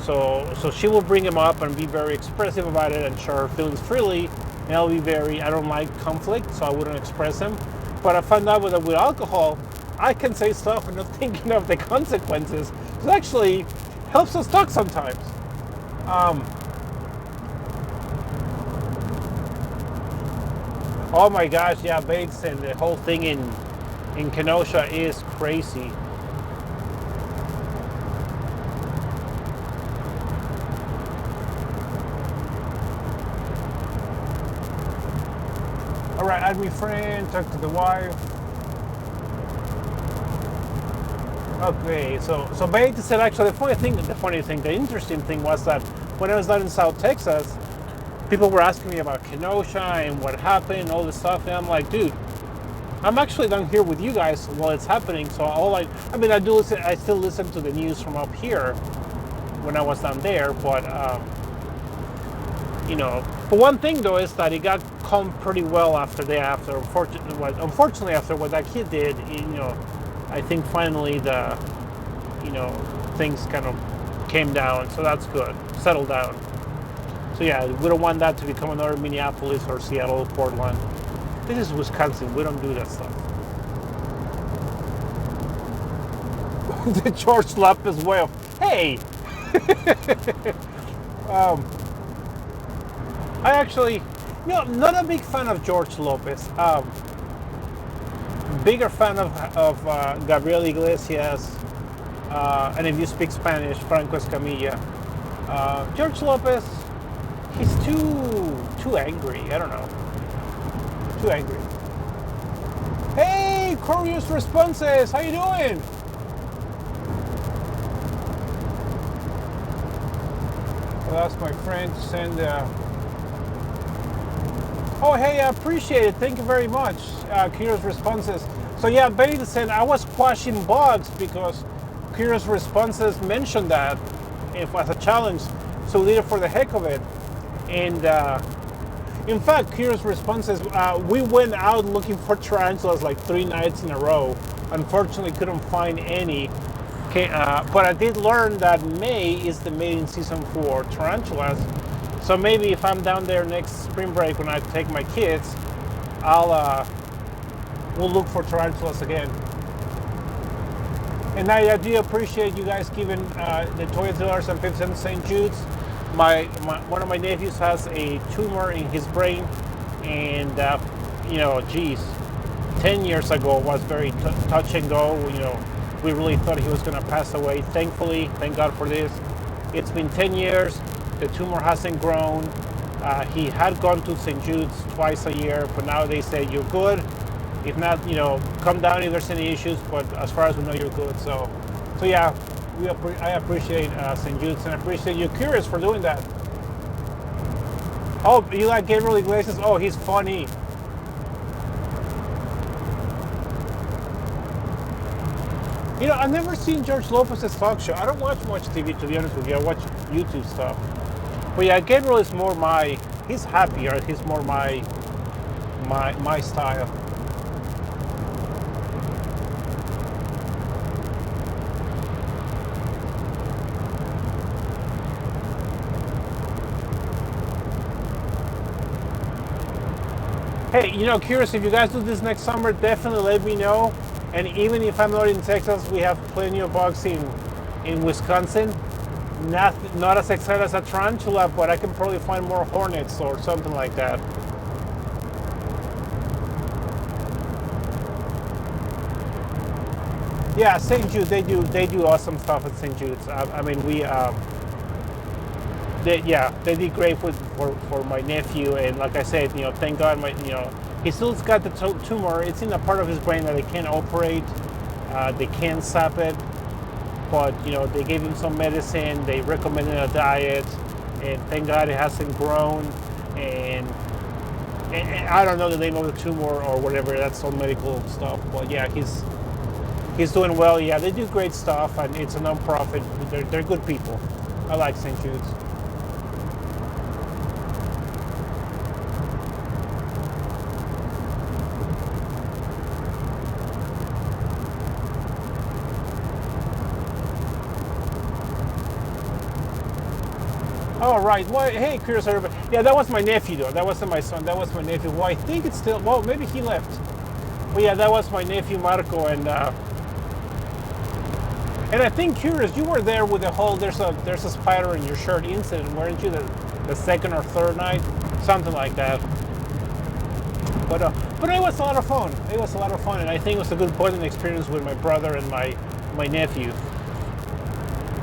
Speaker 1: so she will bring them up and be very expressive about it and share her feelings freely, and I'll be I don't like conflict, so I wouldn't express them. But I found out with alcohol, I can say stuff and not thinking of the consequences. It actually helps us talk sometimes. Oh my gosh, yeah, Bates, and the whole thing in Kenosha is crazy. All right, add me friend, talk to the wife. Okay, so Bates said actually the interesting thing was that when I was down in South Texas, people were asking me about Kenosha and what happened, all this stuff, and I'm like, dude, I'm actually down here with you guys while it's happening. So I still listen to the news from up here when I was down there, but but one thing though is that it got calmed pretty well unfortunately after what that kid did. I think finally things kind of came down, so that's good, settled down. So yeah, we don't want that to become another Minneapolis or Seattle, Portland. This is Wisconsin. We don't do that stuff. The George Lopez way of, hey! I actually, not a big fan of George Lopez. Bigger fan of Gabriel Iglesias, and if you speak Spanish, Franco Escamilla. George Lopez, he's too angry. I don't know. Too angry. Hey, Curious Responses, how you doing? I'll ask my friend to send. Oh, hey, I appreciate it. Thank you very much. Curious Responses. So yeah, Betty said I was squashing bugs because Curious Responses mentioned that as a challenge, so we did it for the heck of it. And in fact, Curious Responses, we went out looking for tarantulas like 3 nights in a row. Unfortunately, couldn't find any. But I did learn that May is the mating season for tarantulas. So maybe if I'm down there next spring break when I take my kids, we'll look for tarantulas again. And I do appreciate you guys giving the $20.50 St. Jude's. One of my nephews has a tumor in his brain, and 10 years ago was very touch and go. We really thought he was going to pass away. Thankfully, thank God for this. It's been 10 years. The tumor hasn't grown. He had gone to St. Jude's twice a year, but now they say you're good. If not, come down if there's any issues. But as far as we know, you're good. So yeah, I appreciate St. Jude's, and I appreciate you, Curious, for doing that. Oh, you like Gabriel Iglesias? Oh, he's funny. I've never seen George Lopez's talk show. I don't watch much TV, to be honest with you. I watch YouTube stuff. But yeah, Gabriel is more he's happier. He's more my style. Hey, Curious, if you guys do this next summer, definitely let me know. And even if I'm not in Texas, we have plenty of bugs in Wisconsin. Not as excited as a tarantula, but I can probably find more hornets or something like that. Yeah, St. Jude, they do awesome stuff at St. Jude's. They did great for my nephew, and like I said, thank God he still's got the tumor. It's in a part of his brain that they can't operate. They can't sap it, but they gave him some medicine. They recommended a diet, and thank God it hasn't grown. and I don't know the name of the tumor or whatever. That's all medical stuff. But yeah, he's doing well. Yeah, they do great stuff, and it's a non-profit. They're good people. I like St. Jude's. Oh, right. Well, hey, curious everybody. Yeah, that was my nephew, though. That wasn't my son. That was my nephew. Well, I think it's still. Well, maybe he left. But yeah, that was my nephew Marco, and I think, curious, you were there with the whole there's a spider in your shirt incident, weren't you? The second or third night, something like that. But it was a lot of fun. It was a lot of fun, and I think it was a good bonding experience with my brother and my nephew.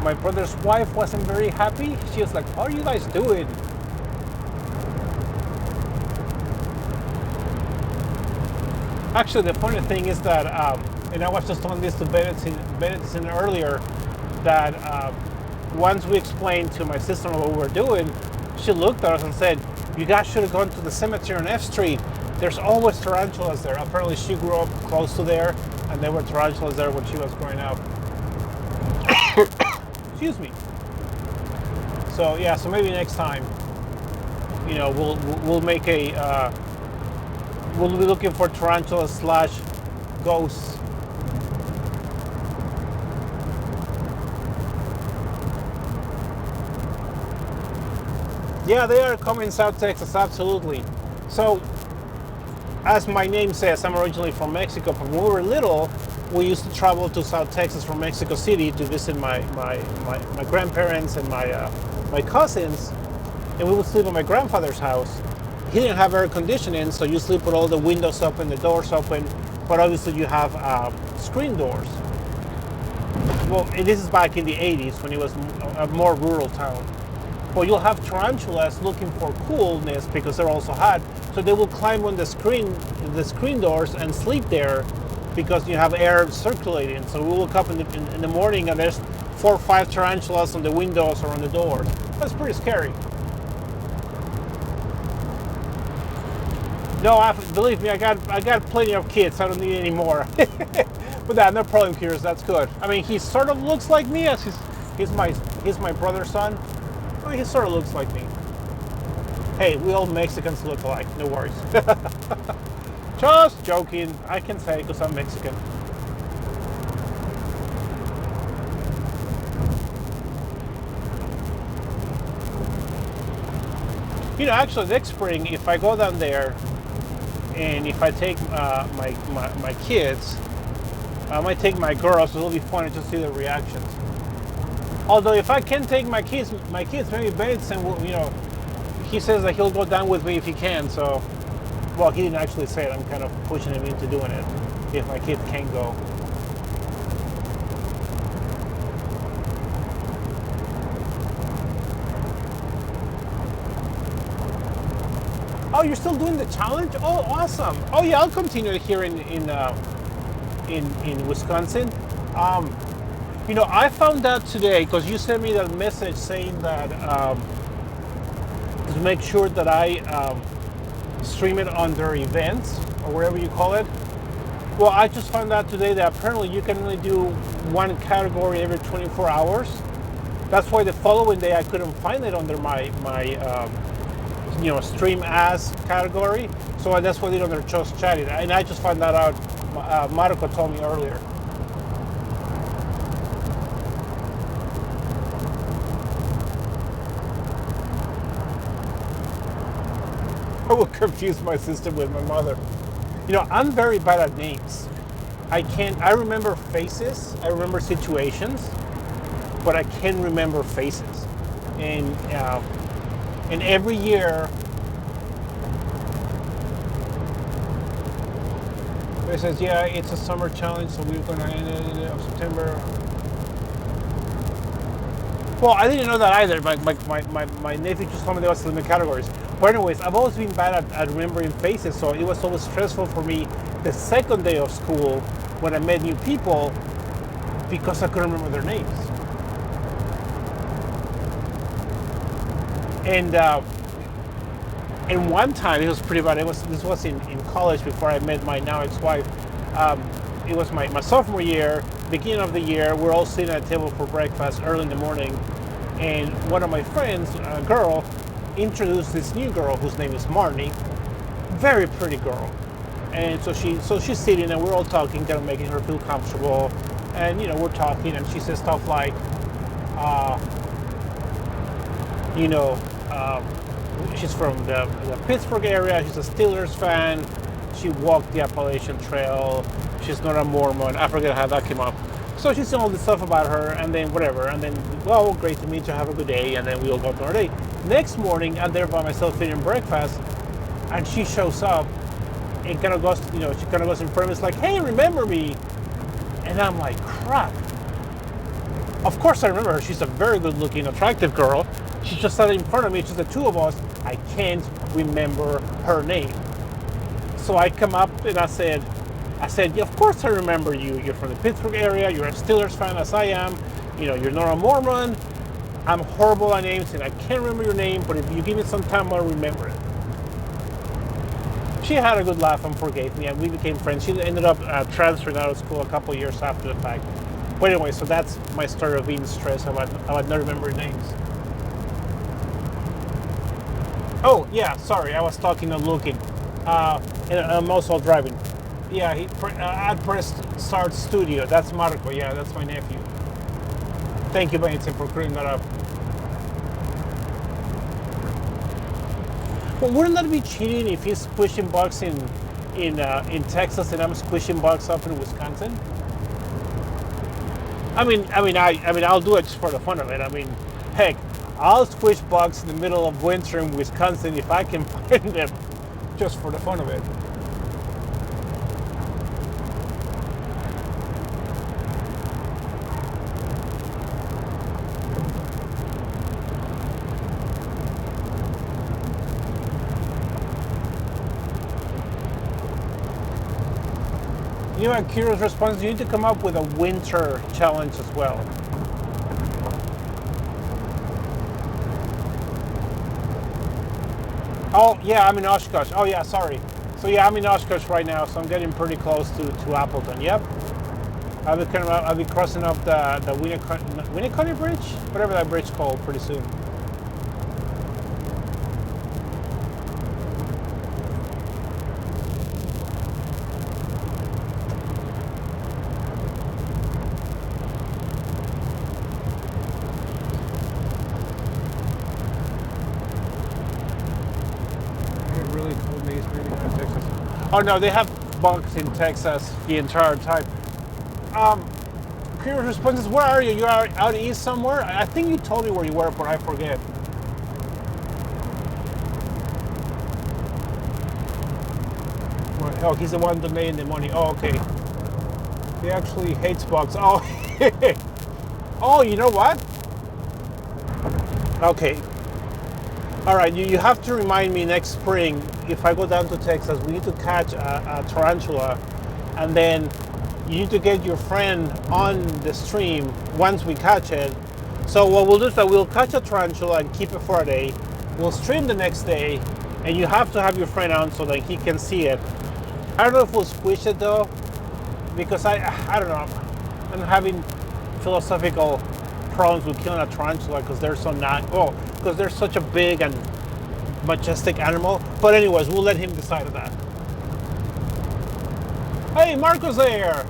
Speaker 1: My brother's wife wasn't very happy. She was like, "What are you guys doing?" Actually, the funny thing is that, and I was just telling this to Benedict earlier, that once we explained to my sister-in-law what we were doing, she looked at us and said, "You guys should have gone to the cemetery on F Street. There's always tarantulas there." Apparently, she grew up close to there, and there were tarantulas there when she was growing up. Excuse me. So yeah, so maybe next time, we'll make a we'll be looking for tarantulas / ghosts. Yeah, they are coming South Texas, absolutely. So, as my name says, I'm originally from Mexico. But when we were little, we used to travel to South Texas from Mexico City to visit my grandparents and my cousins, and we would sleep at my grandfather's house. He didn't have air conditioning, so you sleep with all the windows open, the doors open, but obviously you have screen doors. Well, and this is back in the 80s when it was a more rural town. Well, you'll have tarantulas looking for coolness because they're also hot, so they will climb on the screen doors and sleep there because you have air circulating. So we woke up in the morning and there's 4 or 5 tarantulas on the windows or on the doors. That's pretty scary. No, believe me, I got plenty of kids. I don't need any more. But no problem, Curious. That's good. I mean, he sort of looks like me. As he's my brother's son. I mean, he sort of looks like me. Hey, we all Mexicans look alike. No worries. Just joking. I can say because I'm Mexican. Actually, next spring, if I go down there, and if I take my kids, I might take my girls. So it'll be funny to see their reactions. Although, if I can take my kids, maybe Benson will. He says that he'll go down with me if he can. So, well, he didn't actually say it. I'm kind of pushing him into doing it. If my kids can go. Oh, you're still doing the challenge? Oh, awesome! Oh yeah, I'll continue here in Wisconsin. I found out today because you sent me that message saying that to make sure that I stream it on their events or whatever you call it. Well, I just found out today that apparently you can only do one category every 24 hours. That's why the following day I couldn't find it under my stream as category. So that's why I did under just chatting. And I just found that out. Marco told me earlier. I will confuse my sister with my mother. I'm very bad at names. I remember faces, I remember situations, but I can't remember faces. And every year, it says, yeah, it's a summer challenge, so we're going to end it in September. Well, I didn't know that either. My nephew just told me there was limit categories. But anyways, I've always been bad at remembering faces, so it was always stressful for me the second day of school when I met new people because I couldn't remember their names. And one time, it was pretty bad. This was in college before I met my now ex-wife. It was my sophomore year, beginning of the year. We're all sitting at a table for breakfast early in the morning, and one of my friends, a girl, introduced this new girl whose name is Marnie. Very pretty girl. And so she's sitting and we're all talking, kind of making her feel comfortable. And we're talking, and she says stuff like, she's from the Pittsburgh area. She's a Steelers fan. She walked the Appalachian Trail. She's not a Mormon. I forget how that came up. So she's saying all this stuff about her, and then whatever. And then, well, great to meet you. Have a good day. And then we all go on our day. Next morning, I'm there by myself eating breakfast, and she shows up and kind of goes, she kind of goes in front of me. It's like, hey, remember me? And I'm like, crap. Of course I remember her. She's a very good-looking, attractive girl. She just sat in front of me. It's just the two of us. I can't remember her name. So I come up and I said, yeah, of course I remember you. You're from the Pittsburgh area. You're a Steelers fan, as I am. You're not a Mormon. I'm horrible at names, and I can't remember your name. But if you give me some time, I'll remember it. She had a good laugh and forgave me, and we became friends. She ended up transferring out of school a couple years after the fact. But anyway, so that's my story of being stressed about not remembering names. Oh, yeah, sorry, I was talking and looking. And I'm also driving. Yeah, at Press Start Studio. That's Marco. Yeah, that's my nephew. Thank you, Benson, for clearing that up. Well, wouldn't that be cheating if he's squishing bugs in Texas and I'm squishing bugs up in Wisconsin? I mean, I'll do it just for the fun of it. I mean, heck, I'll squish bugs in the middle of winter in Wisconsin if I can find them, just for the fun of it. A curious response. You need to come up with a winter challenge as well. Oh yeah, I'm in Oshkosh. Oh yeah, sorry. So yeah, I'm in Oshkosh right now, so I'm getting pretty close to Appleton. Yep. I'll be crossing up the Winnicott Bridge, whatever that bridge called, pretty soon. Oh no, they have bugs in Texas the entire time. Curious responses. Where are you? You are out east somewhere? I think you told me where you were, but I forget. Oh, he's the one donating the money. Oh, okay. He actually hates bugs. Oh, oh, you know what? Okay. All right, you have to remind me next spring, if I go down to Texas, we need to catch a tarantula, and then you need to get your friend on the stream once we catch it. So what we'll do is that we'll catch a tarantula and keep it for a day. We'll stream the next day, and you have to have your friend on so that he can see it. I don't know if we'll squish it though, because I don't know. I'm having philosophical problems with killing a tarantula because they're so because they're such a big and majestic animal. But anyways, we'll let him decide on that. Hey, Marco's there.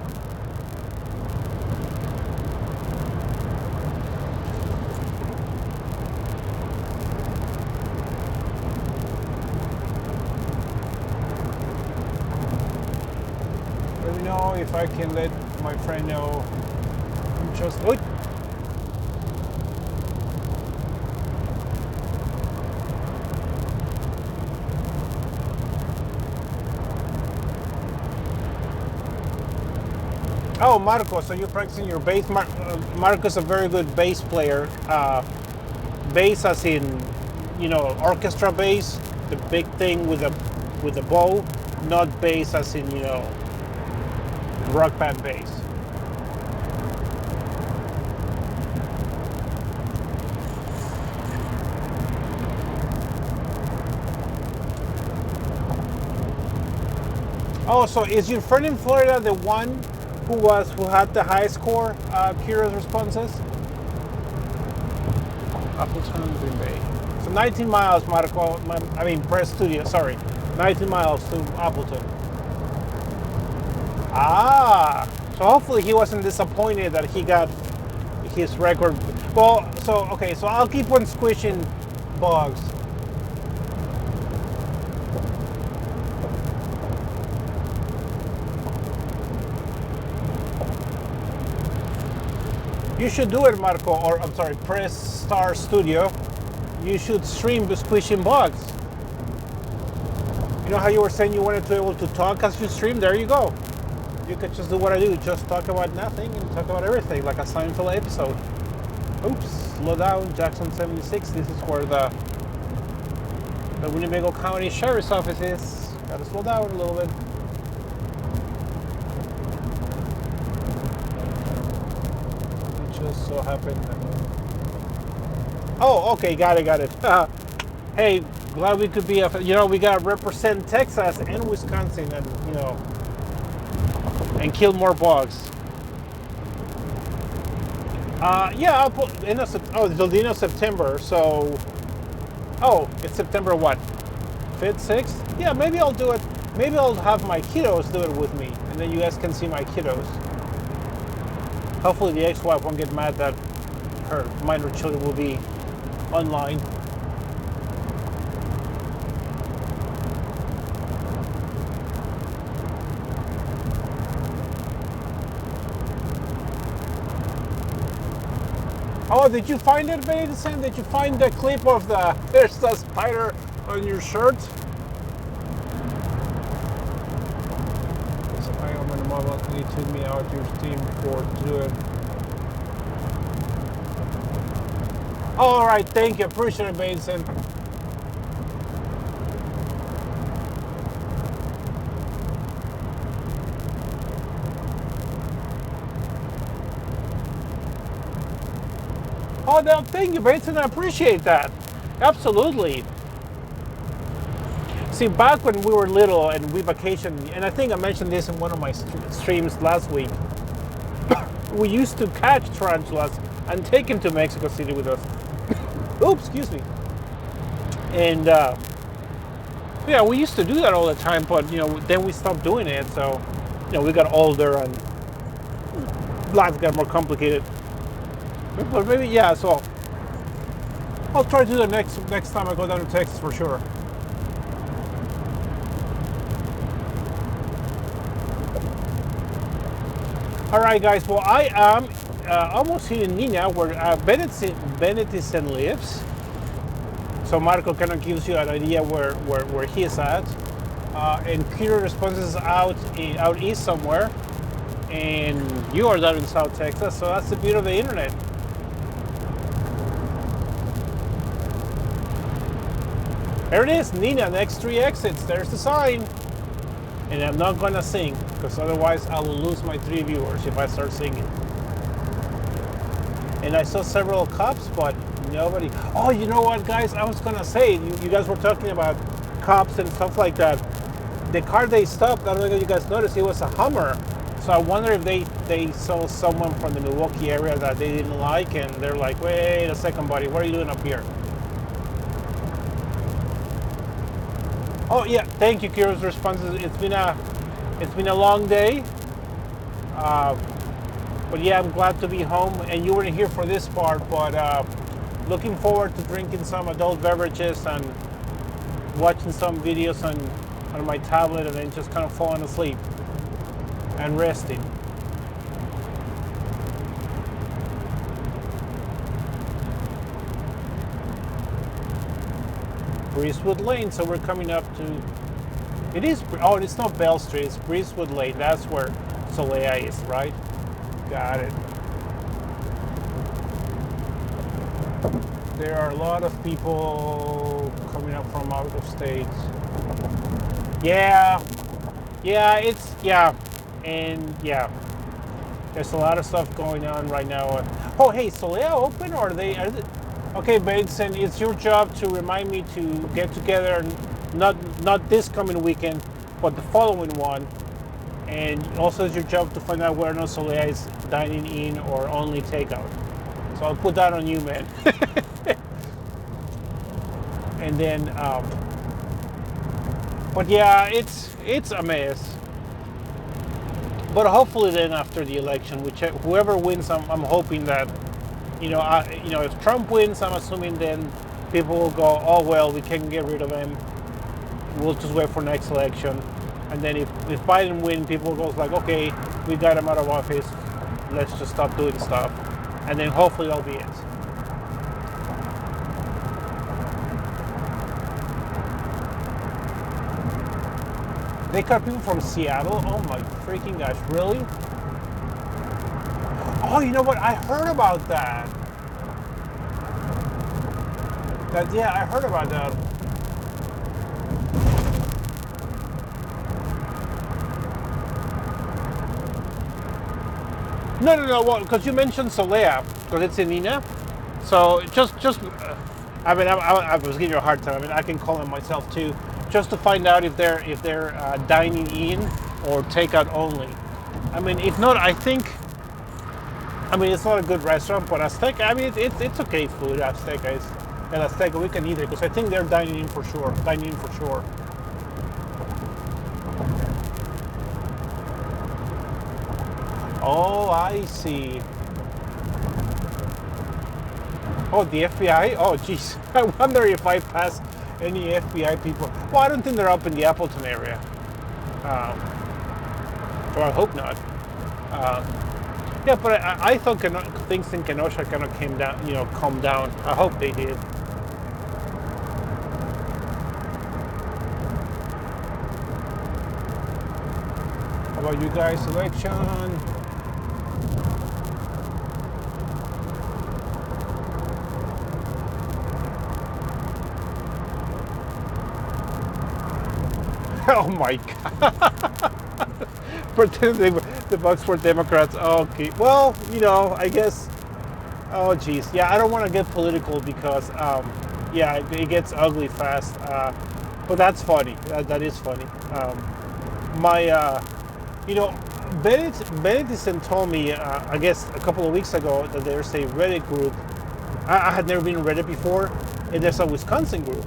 Speaker 1: Let me know if I can let my friend know. I'm just. Wait. Oh, Marco, so you're practicing your bass. Marco's a very good bass player. Bass as in, orchestra bass, the big thing with the bow, not bass as in, rock band bass. Oh, so is your friend in Florida the one who had the high score curious responses? Appleton, Green Bay. So 19 miles, Marco. I mean, Press Studio. Sorry, 19 miles to Appleton. Ah, so hopefully he wasn't disappointed that he got his record. Well, so okay, so I'll keep on squishing bugs. You should do it, Marco, or I'm sorry, Press Star Studio. You should stream the squishing bugs. You know how you were saying you wanted to be able to talk as you stream? There you go. You could just do what I do, just talk about nothing and talk about everything, like a Seinfeld episode. Oops, slow down, Jackson 76. This is where the Winnebago County Sheriff's Office is. Gotta slow down a little bit. It just so happened. Oh, okay, got it. Hey, glad we could be, we gotta represent Texas and Wisconsin and, and kill more bugs. Yeah, I'll put till the end of September. So, it's September what? 5th, 6th? Yeah, maybe I'll do it. Maybe I'll have my kiddos do it with me, and then you guys can see my kiddos. Hopefully, the ex-wife won't get mad that her minor children will be online. Oh, did you find it, Benson? Did you find the clip of there's a spider on your shirt? I am in a mobile. You took me out your Steam for to do it. All right, thank you. Appreciate it, Benson. Oh, no, thank you, Benson. I appreciate that. Absolutely. See, back when we were little and we vacationed, and I think I mentioned this in one of my streams last week, we used to catch tarantulas and take them to Mexico City with us. Oops, excuse me. And yeah, we used to do that all the time, but then we stopped doing it. So, we got older and life got more complicated. But maybe, yeah, so I'll try to do it next time I go down to Texas for sure. All right, guys, well, I am almost here in Nina, where Benetison lives. So Marco kind of gives you an idea where he is at. And Curious Responses is out east somewhere. And you are down in South Texas, so that's the beauty of the internet. There it is, Nina, next 3 exits. There's the sign. And I'm not gonna sing, because otherwise I will lose my 3 viewers if I start singing. And I saw several cops, but nobody. Oh, you know what, guys? I was gonna say, you guys were talking about cops and stuff like that. The car they stopped, I don't know if you guys noticed, it was a Hummer. So I wonder if they saw someone from the Milwaukee area that they didn't like, and they're like, wait a second, buddy, what are you doing up here? Oh yeah, thank you, Curious Responses. It's been a long day, but yeah, I'm glad to be home. And you weren't here for this part, but looking forward to drinking some adult beverages and watching some videos on my tablet, and then just kind of falling asleep and resting. Breezewood Lane, so we're coming up to, it's not Bell Street, it's Breezewood Lane. That's where Solea is, right? Got it. There are a lot of people coming up from out of state. Yeah, there's a lot of stuff going on right now. Oh, hey, Solea open, or are they okay, Benson, it's your job to remind me to get together, not this coming weekend, but the following one. And also it's your job to find out whether or not Solea is dining in or only takeout. So I'll put that on you, man. And then, but yeah, it's a mess. But hopefully then after the election, whoever wins, I'm hoping that, if Trump wins, I'm assuming then people will go, oh well, we can get rid of him. We'll just wait for next election. And then if Biden wins, people will go like, okay, we got him out of office. Let's just stop doing stuff. And then hopefully that'll be it. They cut people from Seattle? Oh my freaking gosh, really? Oh, you know what? I heard about that. Yeah, I heard about that. No, well, because you mentioned Solea, because it's in Nina. So I mean, I was giving you a hard time. I mean, I can call them myself too, just to find out if they're dining in or takeout only. I mean, if not, I mean, it's not a good restaurant, but Azteca, I mean, it's okay food. Azteca, we can eat it because I think they're dining in for sure. Oh, I see. Oh, the FBI? Oh, geez. I wonder if I pass any FBI people. Well, I don't think they're up in the Appleton area. Or I hope not. Yeah, but I thought things in Kenosha kind of calmed down. I hope they did. How about you guys' election? Oh my God. Pretending the votes were Democrats. Okay. Well, I guess. Oh, geez. Yeah, I don't want to get political because, yeah, it gets ugly fast. But that's funny. That is funny. Benedictson told me, I guess, a couple of weeks ago that there's a Reddit group. I had never been in Reddit before, and there's a Wisconsin group.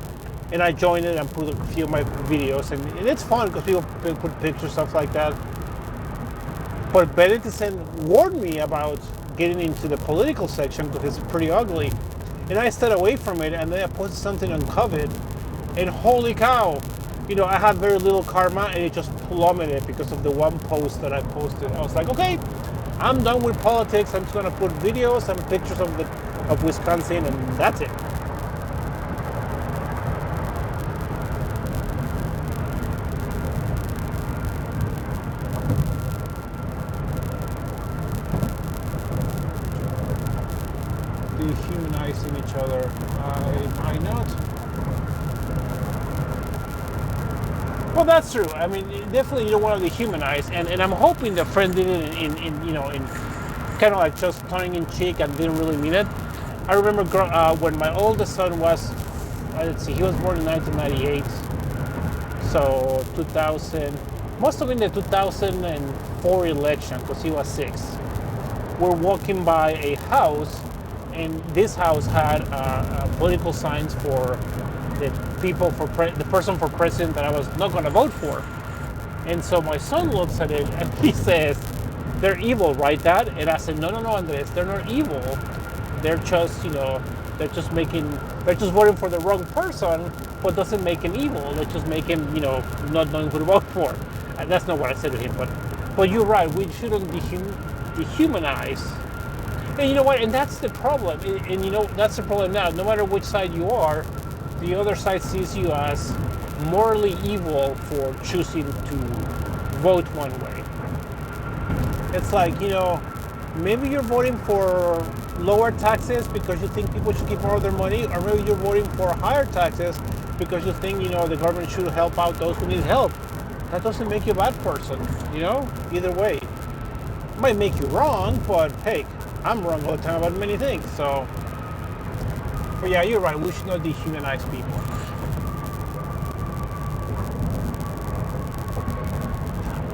Speaker 1: And I joined it and put a few of my videos, and it's fun because people put pictures, stuff like that. But Benedictson warned me about getting into the political section because it's pretty ugly. And I stayed away from it, and then I posted something on COVID, and holy cow, I had very little karma, and it just plummeted because of the one post that I posted. I was like, okay, I'm done with politics. I'm just gonna put videos and pictures of Wisconsin, and that's it. Dehumanizing each other. Why not? Well, that's true. I mean, definitely you don't want to dehumanize, and I'm hoping the friend did it in kind of like just tongue in cheek and didn't really mean it. I remember when my oldest son was, let's see, he was born in 1998, so 2000, must have been the 2004 election because he was 6. We're walking by a house, and this house had political signs for the people the person for president that I was not going to vote for. And so my son looks at it and he says, "They're evil, right, Dad?" And I said, No, Andres, they're not evil. They're just, they're just voting for the wrong person, but doesn't make him evil. They just make him, not knowing who to vote for. And that's not what I said to him, but you're right. We shouldn't dehumanize. And you know what? And that's the problem. And that's the problem now. No matter which side you are, the other side sees you as morally evil for choosing to vote one way. It's like, maybe you're voting for lower taxes because you think people should keep more of their money, or maybe you're voting for higher taxes because you think, the government should help out those who need help. That doesn't make you a bad person, either way. It might make you wrong, but hey, I'm wrong all the time about many things, so. But yeah, you're right, we should not dehumanize people.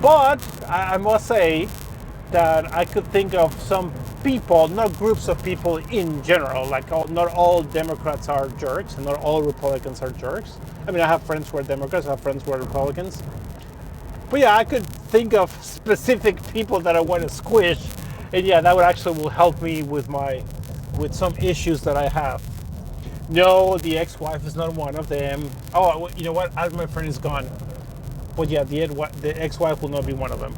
Speaker 1: But I must say that I could think of some people, not groups of people in general, like not all Democrats are jerks and not all Republicans are jerks. I mean, I have friends who are Democrats, I have friends who are Republicans. But yeah, I could think of specific people that I want to squish, and yeah, that would actually will help me with some issues that I have. No, the ex-wife is not one of them. Oh, you know what? My friend is gone. But yeah, the ex-wife will not be one of them.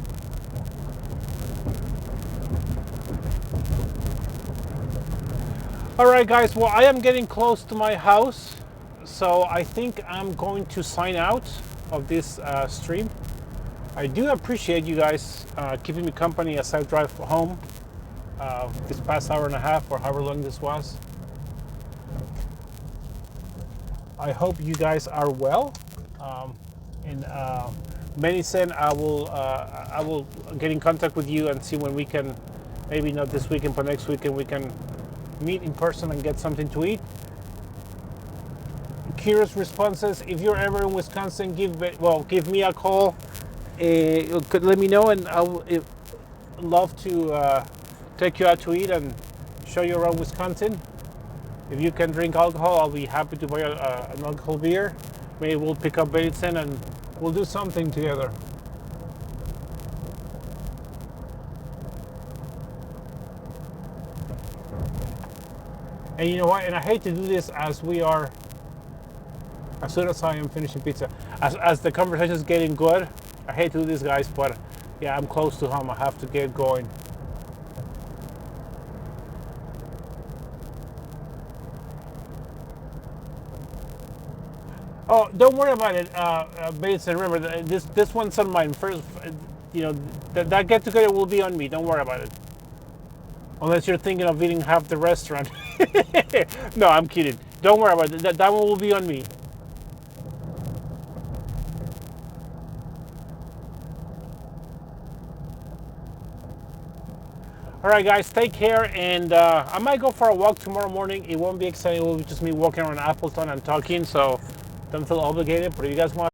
Speaker 1: All right, guys. Well, I am getting close to my house, so I think I'm going to sign out of this stream. I do appreciate you guys keeping me company as I drive home this past hour and a half or however long this was. I hope you guys are well. In medicine, I will get in contact with you and see when we can, maybe not this weekend, but next weekend we can meet in person and get something to eat. Curious responses. If you're ever in Wisconsin, give me a call. Let me know, and I will love to take you out to eat and show you around Wisconsin. If you can drink alcohol, I'll be happy to buy an alcohol beer. Maybe we'll pick up medicine and we'll do something together. And you know what? And I hate to do this as soon as I am finishing pizza. As the conversation is getting good, I hate to do this, guys, but yeah, I'm close to home. I have to get going. Oh, don't worry about it, Bates. Remember, this one's on mine. First, that get together will be on me. Don't worry about it. Unless you're thinking of eating half the restaurant. No, I'm kidding. Don't worry about it. That one will be on me. All right, guys, take care, and I might go for a walk tomorrow morning. It won't be exciting. It will be just me walking around Appleton and talking, so don't feel obligated. But if you guys want